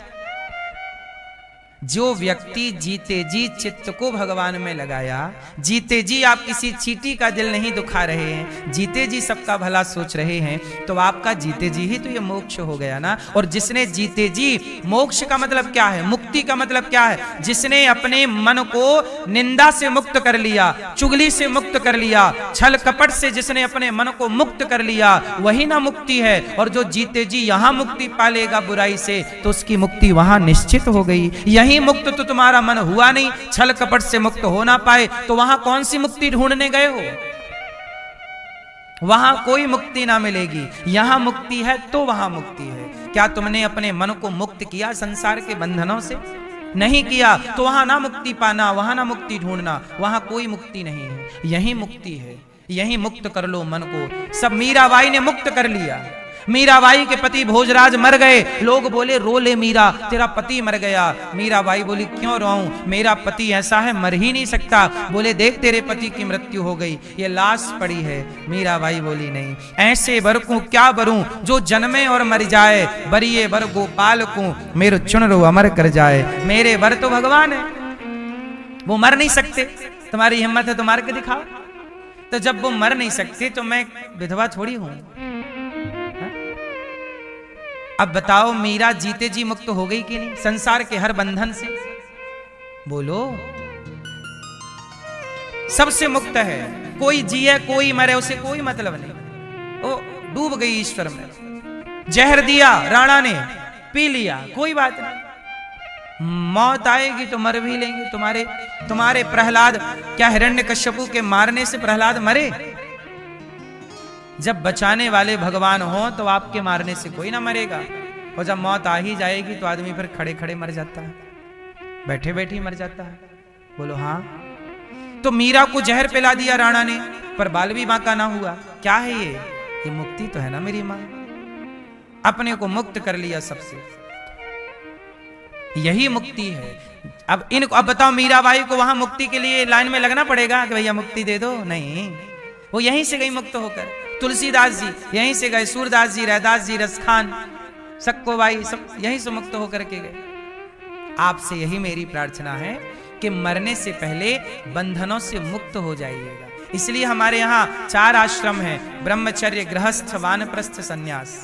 जो व्यक्ति जीते जी चित्त को भगवान में लगाया, जीते जी आप किसी चींटी का दिल नहीं दुखा रहे हैं, जीते जी सबका भला सोच रहे हैं, तो आपका जीते जी ही तो ये मोक्ष हो गया ना। और जिसने जीते जी, मोक्ष का मतलब क्या है, मुक्ति का मतलब क्या है? जिसने अपने मन को निंदा से मुक्त कर लिया, चुगली से मुक्त कर लिया, छल कपट से जिसने अपने मन को मुक्त कर लिया, वही ना मुक्ति है। और जो जीते जी यहां मुक्ति पा लेगा बुराई से, तो उसकी मुक्ति वहां निश्चित हो गई। यही यही मुक्त तो तुम्हारा मन हुआ नहीं, छल कपट से मुक्त हो ना पाए, तो वहां कौन सी मुक्ति ढूंढने गए हो? वहां कोई मुक्ति ना मिलेगी। यहां मुक्ति है तो वहां मुक्ति है। क्या तुमने अपने मन को मुक्त किया संसार के बंधनों से? नहीं किया, तो वहां ना मुक्ति पाना, वहां ना मुक्ति ढूंढना, वहां कोई मुक्ति नहीं है। यही मुक्ति है, यही मुक्त कर लो मन को। सब मीराबाई ने मुक्त कर लिया। मीराबाई के पति भोजराज मर गए, लोग बोले रो ले मीरा, तेरा पति मर गया। मीराबाई बोली क्यों रोऊं, मेरा पति ऐसा है मर ही नहीं सकता। बोले देख तेरे पति की मृत्यु हो गई, ये लाश पड़ी है। मीराबाई बोली नहीं, ऐसे वर को क्या बरूं जो जन्मे और मर जाए, बरिए वर गोपाल को मेरे चुन रो अमर कर जाए। मेरे वर तो भगवान है, वो मर नहीं सकते। तुम्हारी हिम्मत है तो मार के दिखाओ। तो जब वो मर नहीं सकते तो मैं विधवा थोड़ी हूं। अब बताओ मीरा जीते जी मुक्त हो गई कि नहीं संसार के हर बंधन से? बोलो। सबसे मुक्त है। कोई जिए कोई मरे उसे कोई मतलब नहीं। वो डूब गई ईश्वर में। जहर दिया राणा ने, पी लिया, कोई बात नहीं। मौत आएगी तो मर भी लेंगे। तुम्हारे प्रहलाद, क्या हिरण्यकश्यपु के मारने से प्रहलाद मरे? जब बचाने वाले भगवान हो तो आपके मारने से कोई ना मरेगा। और जब मौत आ ही जाएगी तो आदमी फिर खड़े खड़े मर जाता है, बैठे बैठे ही मर जाता है। बोलो हाँ। तो मीरा को जहर पिला दिया राणा ने, पर बाल भी बांका ना हुआ। क्या है ये मुक्ति तो है ना मेरी मां। अपने को मुक्त कर लिया सबसे, यही मुक्ति है। अब बताओ मीराबाई को वहां मुक्ति के लिए लाइन में लगना पड़ेगा कि भैया मुक्ति दे दो? नहीं, वो यहीं से गई मुक्त होकर। तुलसीदास जी यहीं से गए, सूरदास जी, रैदास जी, रसखान, सक्कोबाई सब यहीं से मुक्त होकर के गए। आपसे यही मेरी प्रार्थना है कि मरने से पहले बंधनों से मुक्त हो जाइएगा। इसलिए हमारे यहाँ 4 आश्रम हैं, ब्रह्मचर्य, गृहस्थ, वानप्रस्थ, सन्यास।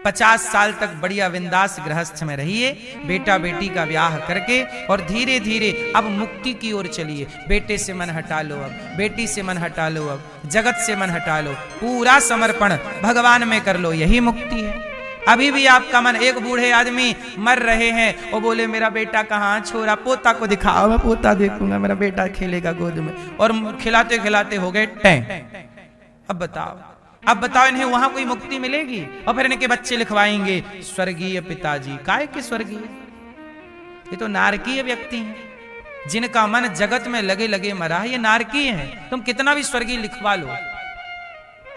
50 साल तक बढ़िया बिंदास गृहस्थ में रहिए, बेटा बेटी का ब्याह करके, और धीरे धीरे अब मुक्ति की ओर चलिए। बेटे से मन हटा लो, अब बेटी से मन हटा लो, अब जगत से मन हटा लो, पूरा समर्पण भगवान में कर लो, यही मुक्ति है। अभी भी आपका मन, एक बूढ़े आदमी मर रहे हैं और बोले मेरा बेटा कहाँ, छोरा पोता को दिखाओ, मैं पोता देखूंगा, मेरा बेटा खेलेगा गोद में, और खिलाते खिलाते हो गए टैं। अब बताओ इन्हें वहां कोई मुक्ति मिलेगी? और फिर इनके बच्चे लिखवाएंगे स्वर्गीय पिताजी। काय के स्वर्गीय? ये तो नारकीय व्यक्ति हैं, जिनका मन जगत में लगे लगे मरा है, ये नारकीय हैं। तुम कितना भी स्वर्गीय लिखवा लो,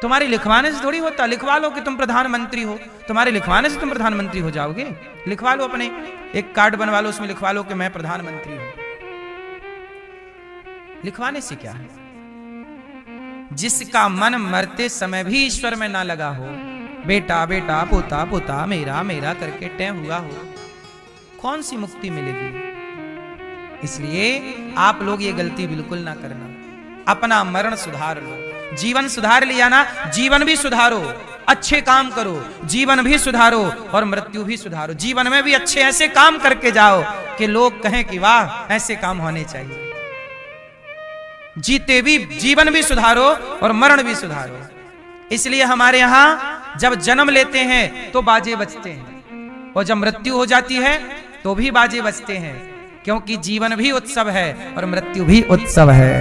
तुम्हारे लिखवाने से थोड़ी होता। लिखवा लो कि तुम प्रधानमंत्री हो, तुम्हारे लिखवाने से तुम प्रधानमंत्री हो जाओगे? लिखवा लो, अपने एक कार्ड बनवा लो, उसमें लिखवा लो कि मैं प्रधानमंत्री हूं। लिखवाने से क्या है? जिसका मन मरते समय भी ईश्वर में ना लगा हो, बेटा बेटा, पोता पोता, मेरा मेरा करके टै हुआ हो, कौन सी मुक्ति मिलेगी? इसलिए आप लोग ये गलती बिल्कुल ना करना। अपना मरण सुधार लो। जीवन सुधार लिया ना, जीवन भी सुधारो, अच्छे काम करो, जीवन भी सुधारो और मृत्यु भी सुधारो। जीवन में भी अच्छे ऐसे काम करके जाओ कि लोग कहें कि वाह ऐसे काम होने चाहिए। जीते भी जीवन भी सुधारो और मरण भी सुधारो। इसलिए हमारे यहां जब जन्म लेते हैं तो बाजे बजते हैं, और जब मृत्यु हो जाती है तो भी बाजे बजते हैं, क्योंकि जीवन भी उत्सव है और मृत्यु भी उत्सव है।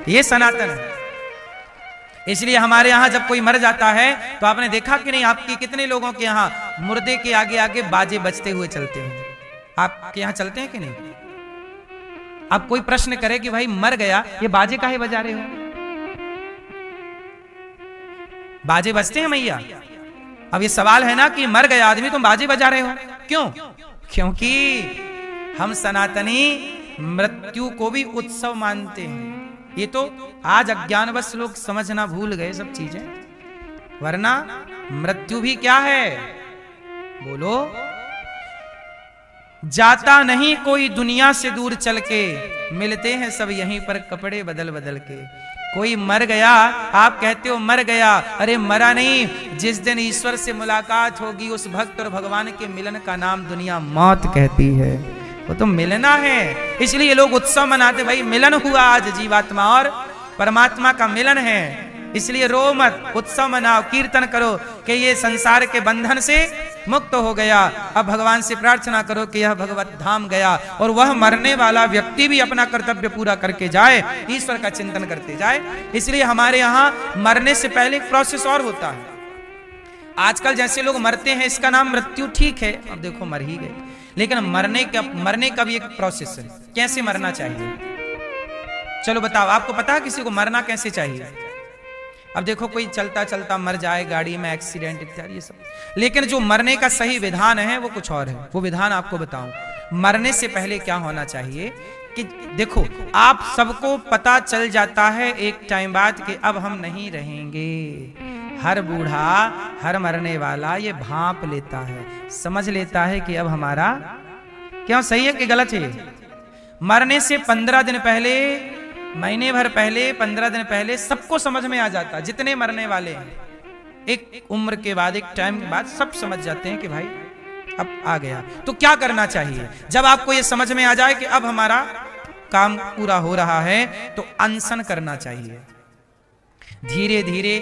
ये सनातन है। इसलिए हमारे यहां जब कोई मर जाता है तो आपने देखा कि नहीं, आपके कितने लोगों के यहां मुर्दे के आगे आगे बाजे बजते हुए चलते हैं? आपके यहां चलते हैं कि नहीं? अब कोई प्रश्न करे कि भाई मर गया, ये बाजे काहे बजा रहे हो? बाजे बजते हैं मैया। अब ये सवाल है ना कि मर गया आदमी तुम बाजे बजा रहे हो, क्यों? क्योंकि हम सनातनी मृत्यु को भी उत्सव मानते हैं। ये तो आज अज्ञानवश लोग समझना भूल गए सब चीजें, वरना मृत्यु भी क्या है? बोलो। जाता नहीं कोई दुनिया से दूर चल के, मिलते हैं सब यहीं पर कपड़े बदल बदल के। कोई मर गया, आप कहते हो मर गया, अरे मरा नहीं। जिस दिन ईश्वर से मुलाकात होगी उस भक्त और भगवान के मिलन का नाम दुनिया मौत कहती है। वो तो मिलना है, इसलिए लोग उत्सव मनाते, भाई मिलन हुआ आज जीवात्मा और परमात्मा का मिलन है। इसलिए रो मत, उत्सव मनाओ, कीर्तन करो कि ये संसार के बंधन से मुक्त हो गया। अब भगवान से प्रार्थना करो कि यह भगवत धाम गया और वह मरने वाला व्यक्ति भी अपना कर्तव्य पूरा करके जाए, ईश्वर का चिंतन करते जाए। इसलिए हमारे यहाँ मरने से पहले एक प्रोसेस और होता है। आजकल जैसे लोग मरते हैं इसका नाम मृत्यु, ठीक है, अब देखो मर ही गए, लेकिन मरने का भी एक प्रोसेस है। कैसे मरना चाहिए, चलो बताओ, आपको पता है किसी को मरना कैसे चाहिए? अब देखो कोई चलता चलता मर जाए, गाड़ी में एक्सीडेंट इत्यादि ये सब, लेकिन जो मरने का सही विधान है वो कुछ और है। वो विधान आपको बताऊं। मरने से पहले क्या होना चाहिए कि देखो, आप सबको पता चल जाता है एक टाइम बाद कि अब हम नहीं रहेंगे। हर बूढ़ा, हर मरने वाला ये भांप लेता है, समझ लेता है कि अब हमारा, क्यों सही है कि गलत है? मरने से 15 दिन पहले, महीने भर पहले, 15 दिन पहले सबको समझ में आ जाता है। जितने मरने वाले हैं एक उम्र के बाद, एक टाइम के बाद सब समझ जाते हैं कि भाई अब आ गया। तो क्या करना चाहिए जब आपको ये समझ में आ जाए कि अब हमारा काम पूरा हो रहा है? तो अनशन करना चाहिए। धीरे धीरे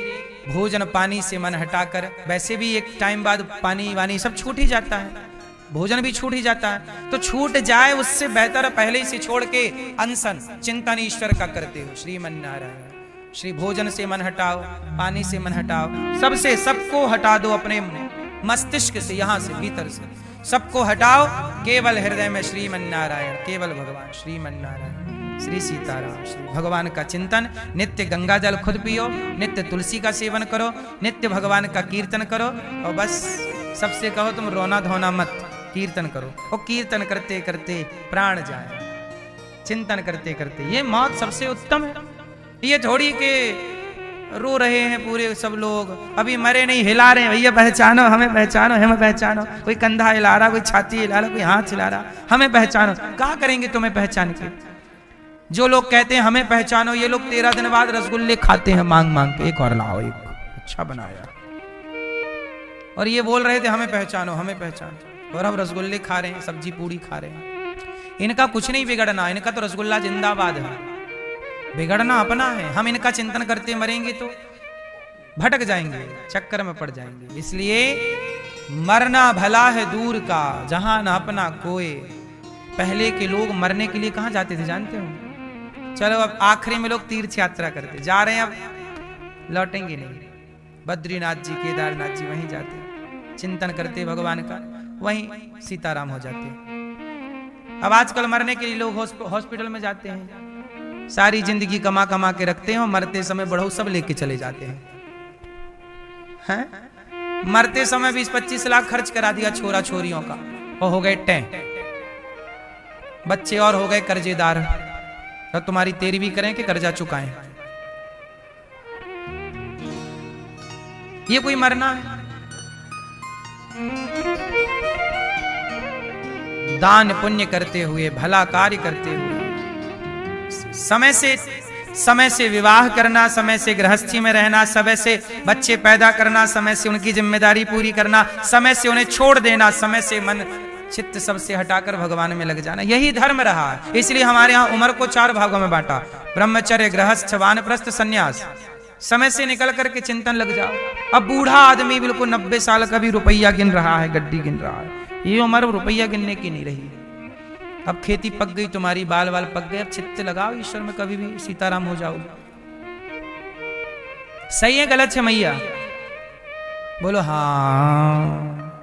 भोजन पानी से मन हटाकर, वैसे भी एक टाइम बाद पानी वानी सब छूट ही जाता है, भोजन भी छूट ही जाता है, तो छूट जाए उससे बेहतर पहले से छोड़ के अनशन चिंतन ईश्वर का करते हो। श्रीमन्नारायण, श्री भोजन से मन हटाओ, पानी से मन हटाओ, सबसे सबको हटा दो, अपने मस्तिष्क से, यहां से भीतर से सबको हटाओ। केवल हृदय में श्रीमन्नारायण, केवल भगवान श्रीमन्नारायण, श्री सीताराम, श्री भगवान का चिंतन। नित्य गंगा जल खुद पियो, नित्य तुलसी का सेवन करो, नित्य भगवान का कीर्तन करो, और बस सबसे कहो तुम रोना धोना मत, कीर्तन करो। और कीर्तन करते करते प्राण जाए, चिंतन करते करते। ये मौत सबसे उत्तम है। ये थोड़ी के रो रहे हैं पूरे सब लोग, अभी मरे नहीं, हिला रहे हैं, भैया पहचानो हमें, पहचानो हमें, पहचानो। कोई कंधा हिला रहा, कोई छाती हिला रहा, कोई हाथ हिला रहा, हमें पहचानो। क्या करेंगे तुम्हें पहचान के? जो लोग कहते हैं हमें पहचानो, ये लोग 13 दिन बाद रसगुल्ले खाते हैं मांग मांग के, एक और लाओ, एक अच्छा बनाया, और ये बोल रहे थे हमें पहचानो हमें पहचानो, और अब रसगुल्ले खा रहे हैं, सब्जी पूड़ी खा रहे हैं। इनका कुछ नहीं बिगड़ना, इनका तो रसगुल्ला जिंदाबाद है, बिगड़ना अपना है। हम इनका चिंतन करते मरेंगे तो भटक जाएंगे, चक्कर में पड़ जाएंगे। इसलिए मरना भला है दूर का, जहां न अपना कोई। पहले के लोग मरने के लिए कहां जाते थे जानते हो? चलो अब आखिरी में लोग तीर्थ यात्रा करते, जा रहे हैं, अब लौटेंगे नहीं, बद्रीनाथ जी, केदारनाथ जी, वहीं जाते, चिंतन करते भगवान का, वहीं सीताराम हो जाते। अब आजकल मरने के लिए लोग हॉस्पिटल में जाते हैं, सारी जिंदगी कमा कमा के रखते हैं, और मरते समय बढ़ऊ सब लेके चले जाते हैं। मरते समय 20-25 लाख खर्च करा दिया छोरा छोरियों का, और हो गए टें, बच्चे और हो गए कर्जेदार। तो तुम्हारी तेरी भी करें कि कर्जा चुकाएं? ये कोई मरना है? दान पुण्य करते हुए, भला कार्य करते हुए, समय से विवाह करना, समय से गृहस्थी में रहना, समय से बच्चे पैदा करना, समय से उनकी जिम्मेदारी पूरी करना, समय से उन्हें छोड़ देना, समय से मन चित्त सबसे हटाकर भगवान में लग जाना, यही धर्म रहा है। इसलिए हमारे यहाँ उम्र को 4 भागों में बांटा, ब्रह्मचर्य, गृहस्थ, वानप्रस्थ, संन्यास। समय से निकल करके चिंतन लग जाओ। अब बूढ़ा आदमी बिल्कुल 90 साल का भी रुपया गिन रहा है, गड्डी गिन रहा है, ये उम्र रुपया गिनने की नहीं रही। अब खेती पक गई तुम्हारी, बाल बाल पक गए, अब चित्त लगाओ ईश्वर में, कभी भी सीताराम हो जाओ। सही है गलत है मैया? बोलो हाँ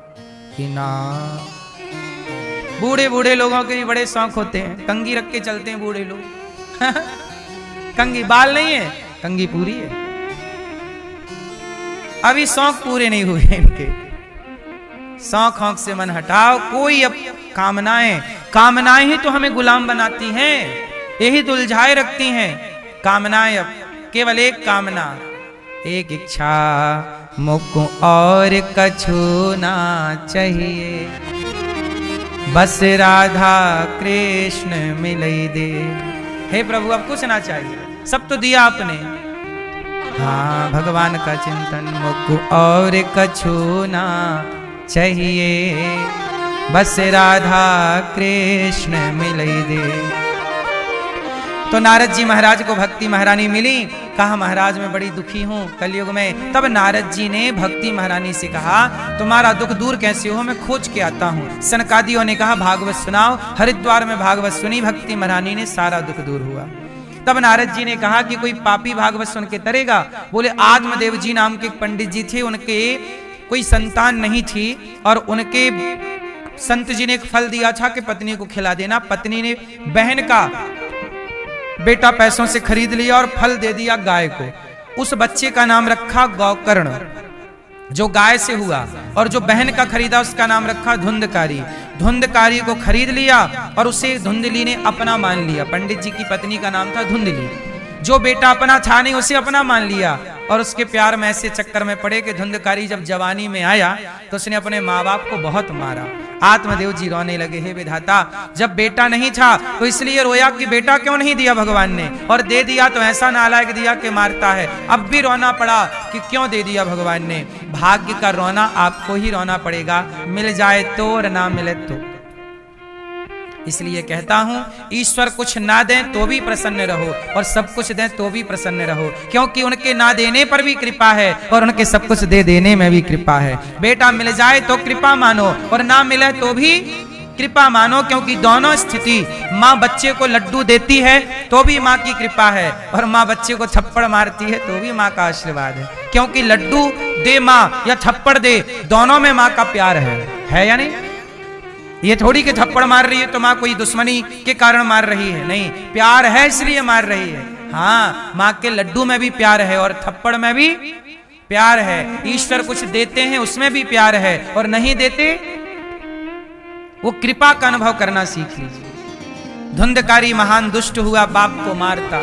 कि ना। बूढ़े बूढ़े लोगों के भी बड़े शौक होते हैं, कंघी रख के चलते हैं बूढ़े लोग। कंघी, बाल नहीं है, कंघी पूरी है, अभी शौक पूरे नहीं हुए इनके। शौक हौक से मन हटाओ। कोई अब कामनाएं ही तो हमें गुलाम बनाती हैं, यही तो उलझाए रखती हैं कामनाएं। अब केवल एक कामना, एक इच्छा, मुझको और कछु ना चाहिए, बस राधा कृष्ण मिलई दे। हे प्रभु अब कुछ ना चाहिए, सब तो दिया आपने। हाँ भगवान का चिंतन, मुझको और कछु ना चाहिए, बस राधा कृष्ण मिलई दे। तो नारद जी महाराज को भक्ति महारानी मिली। कहा महाराज मैं बड़ी दुखी हूँ कलयुग में। तब नारद जी ने भक्ति महारानी से कहा तुम्हारा दुख दूर कैसे हो, मैं खोज के आता हूँ। सनकादियों ने कहा भागवत सुनाओ। हरिद्वार में भागवत सुनी भक्ति महारानी ने, सारा दुख दूर हुआ। तब नारद जी ने कहा कि कोई पापी भागवत सुन के तरेगा। बोले आत्मदेव जी नाम के एक पंडित जी थे, उनके कोई संतान नहीं थी और उनके संत जी ने एक फल दिया था कि पत्नी को खिला देना। पत्नी ने बहन का बेटा पैसों से खरीद लिया और फल दे दिया गाय को। उस बच्चे का नाम रखा गौकर्ण, जो गाय से हुआ, और जो बहन का खरीदा उसका नाम रखा धुंधकारी। धुंधकारी को खरीद लिया और उसे धुंधली ने अपना मान लिया। पंडित जी की पत्नी का नाम था धुंधली। जो बेटा अपना था नहीं उसे अपना मान लिया और उसके प्यार में ऐसे चक्कर में पड़े कि धुंधकारी जब जवानी में आया तो उसने अपने माँ बाप को बहुत मारा। आत्मदेव जी रोने लगे, हे विधाता जब बेटा नहीं था तो इसलिए रोया कि बेटा क्यों नहीं दिया भगवान ने, और दे दिया तो ऐसा नालायक दिया कि मारता है। अब भी रोना पड़ा कि क्यों दे दिया भगवान ने। भाग्य का रोना आपको ही रोना पड़ेगा, मिल जाए तो और ना मिले तो। इसलिए कहता हूं ईश्वर कुछ ना दें तो भी प्रसन्न रहो और सब कुछ दें तो भी प्रसन्न रहो, क्योंकि उनके ना देने पर भी कृपा है और उनके सब कुछ दे देने में भी कृपा है। बेटा मिल जाए तो कृपा मानो और ना मिले तो भी कृपा मानो, क्योंकि दोनों स्थिति माँ बच्चे को लड्डू देती है तो भी माँ की कृपा है और माँ बच्चे को थप्पड़ मारती है तो भी माँ का आशीर्वाद है। क्योंकि लड्डू दे माँ या थप्पड़ दे, दोनों में माँ का प्यार है या नहीं? ये थोड़ी कि थप्पड़ मार रही है तो माँ कोई दुश्मनी के कारण मार रही है, नहीं, प्यार है इसलिए मार रही है। हाँ, माँ के लड्डू में भी प्यार है और थप्पड़ में भी प्यार है। ईश्वर कुछ देते हैं उसमें भी प्यार है और नहीं देते वो कृपा का अनुभव करना सीख लीजिए। धुंधकारी महान दुष्ट हुआ, बाप को मारता।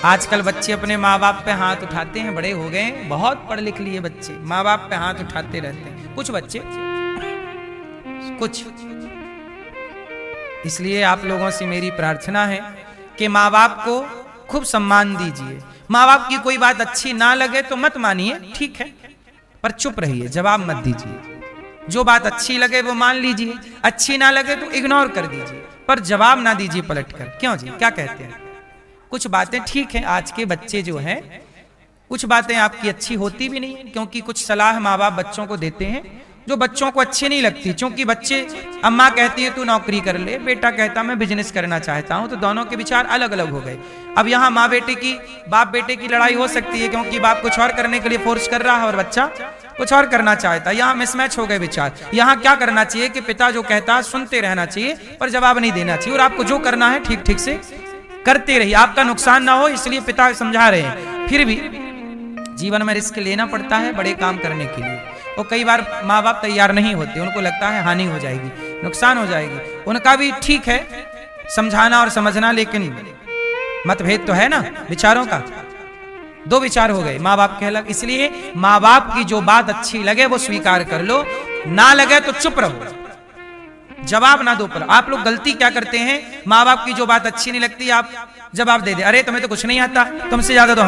आजकल बच्चे अपने माँ बाप पे हाथ उठाते हैं, बड़े हो गए, बहुत पढ़ लिख लिए बच्चे माँ बाप पे हाथ उठाते रहते हैं, कुछ बच्चे कुछ। इसलिए आप लोगों से मेरी प्रार्थना है कि माँ बाप को खूब सम्मान दीजिए। माँ बाप की कोई बात अच्छी ना लगे तो मत मानिए, ठीक है, पर चुप रहिए, जवाब मत दीजिए। जो बात अच्छी लगे वो मान लीजिए, अच्छी ना लगे तो इग्नोर कर दीजिए, पर जवाब ना दीजिए पलटकर। क्यों जी, क्या कहते हैं? कुछ बातें ठीक है, आज के बच्चे जो हैं कुछ बातें आपकी अच्छी होती भी नहीं है, क्योंकि कुछ सलाह माँ बाप बच्चों को देते हैं जो बच्चों को अच्छी नहीं लगती। क्योंकि बच्चे, अम्मा कहती है तू नौकरी कर ले, बेटा कहता मैं बिजनेस करना चाहता हूं, तो दोनों के विचार अलग अलग हो गए। अब यहाँ माँ बेटे की, बाप बेटे की लड़ाई हो सकती है, क्योंकि बाप कुछ और करने के लिए फोर्स कर रहा है और बच्चा कुछ और करना चाहता है। यहाँ मिसमैच हो गए विचार। यहाँ क्या करना चाहिए कि पिता जो कहता है सुनते रहना चाहिए पर जवाब नहीं देना चाहिए, और आपको जो करना है ठीक ठीक से करते रहिए, आपका नुकसान ना हो, इसलिए पिता समझा रहे हैं। फिर भी जीवन में रिस्क लेना पड़ता है बड़े काम करने के लिए, और कई बार माँ बाप तैयार नहीं होते, उनको लगता है हानि हो जाएगी, नुकसान हो जाएगी। उनका भी ठीक है समझाना और समझना, लेकिन मतभेद तो है ना विचारों का। दो विचार हो गए, माँ बाप के अलग। इसलिए माँ बाप की जो बात अच्छी लगे वो स्वीकार कर लो, ना लगे तो चुप रहो, जवाब ना दो। पर आप लोग गलती क्या करते हैं, माँ बाप की जो बात अच्छी नहीं लगती आप जवाब दे दे, अरे तुम्हें तो कुछ नहीं आता, तुमसे ज्यादा तो हमें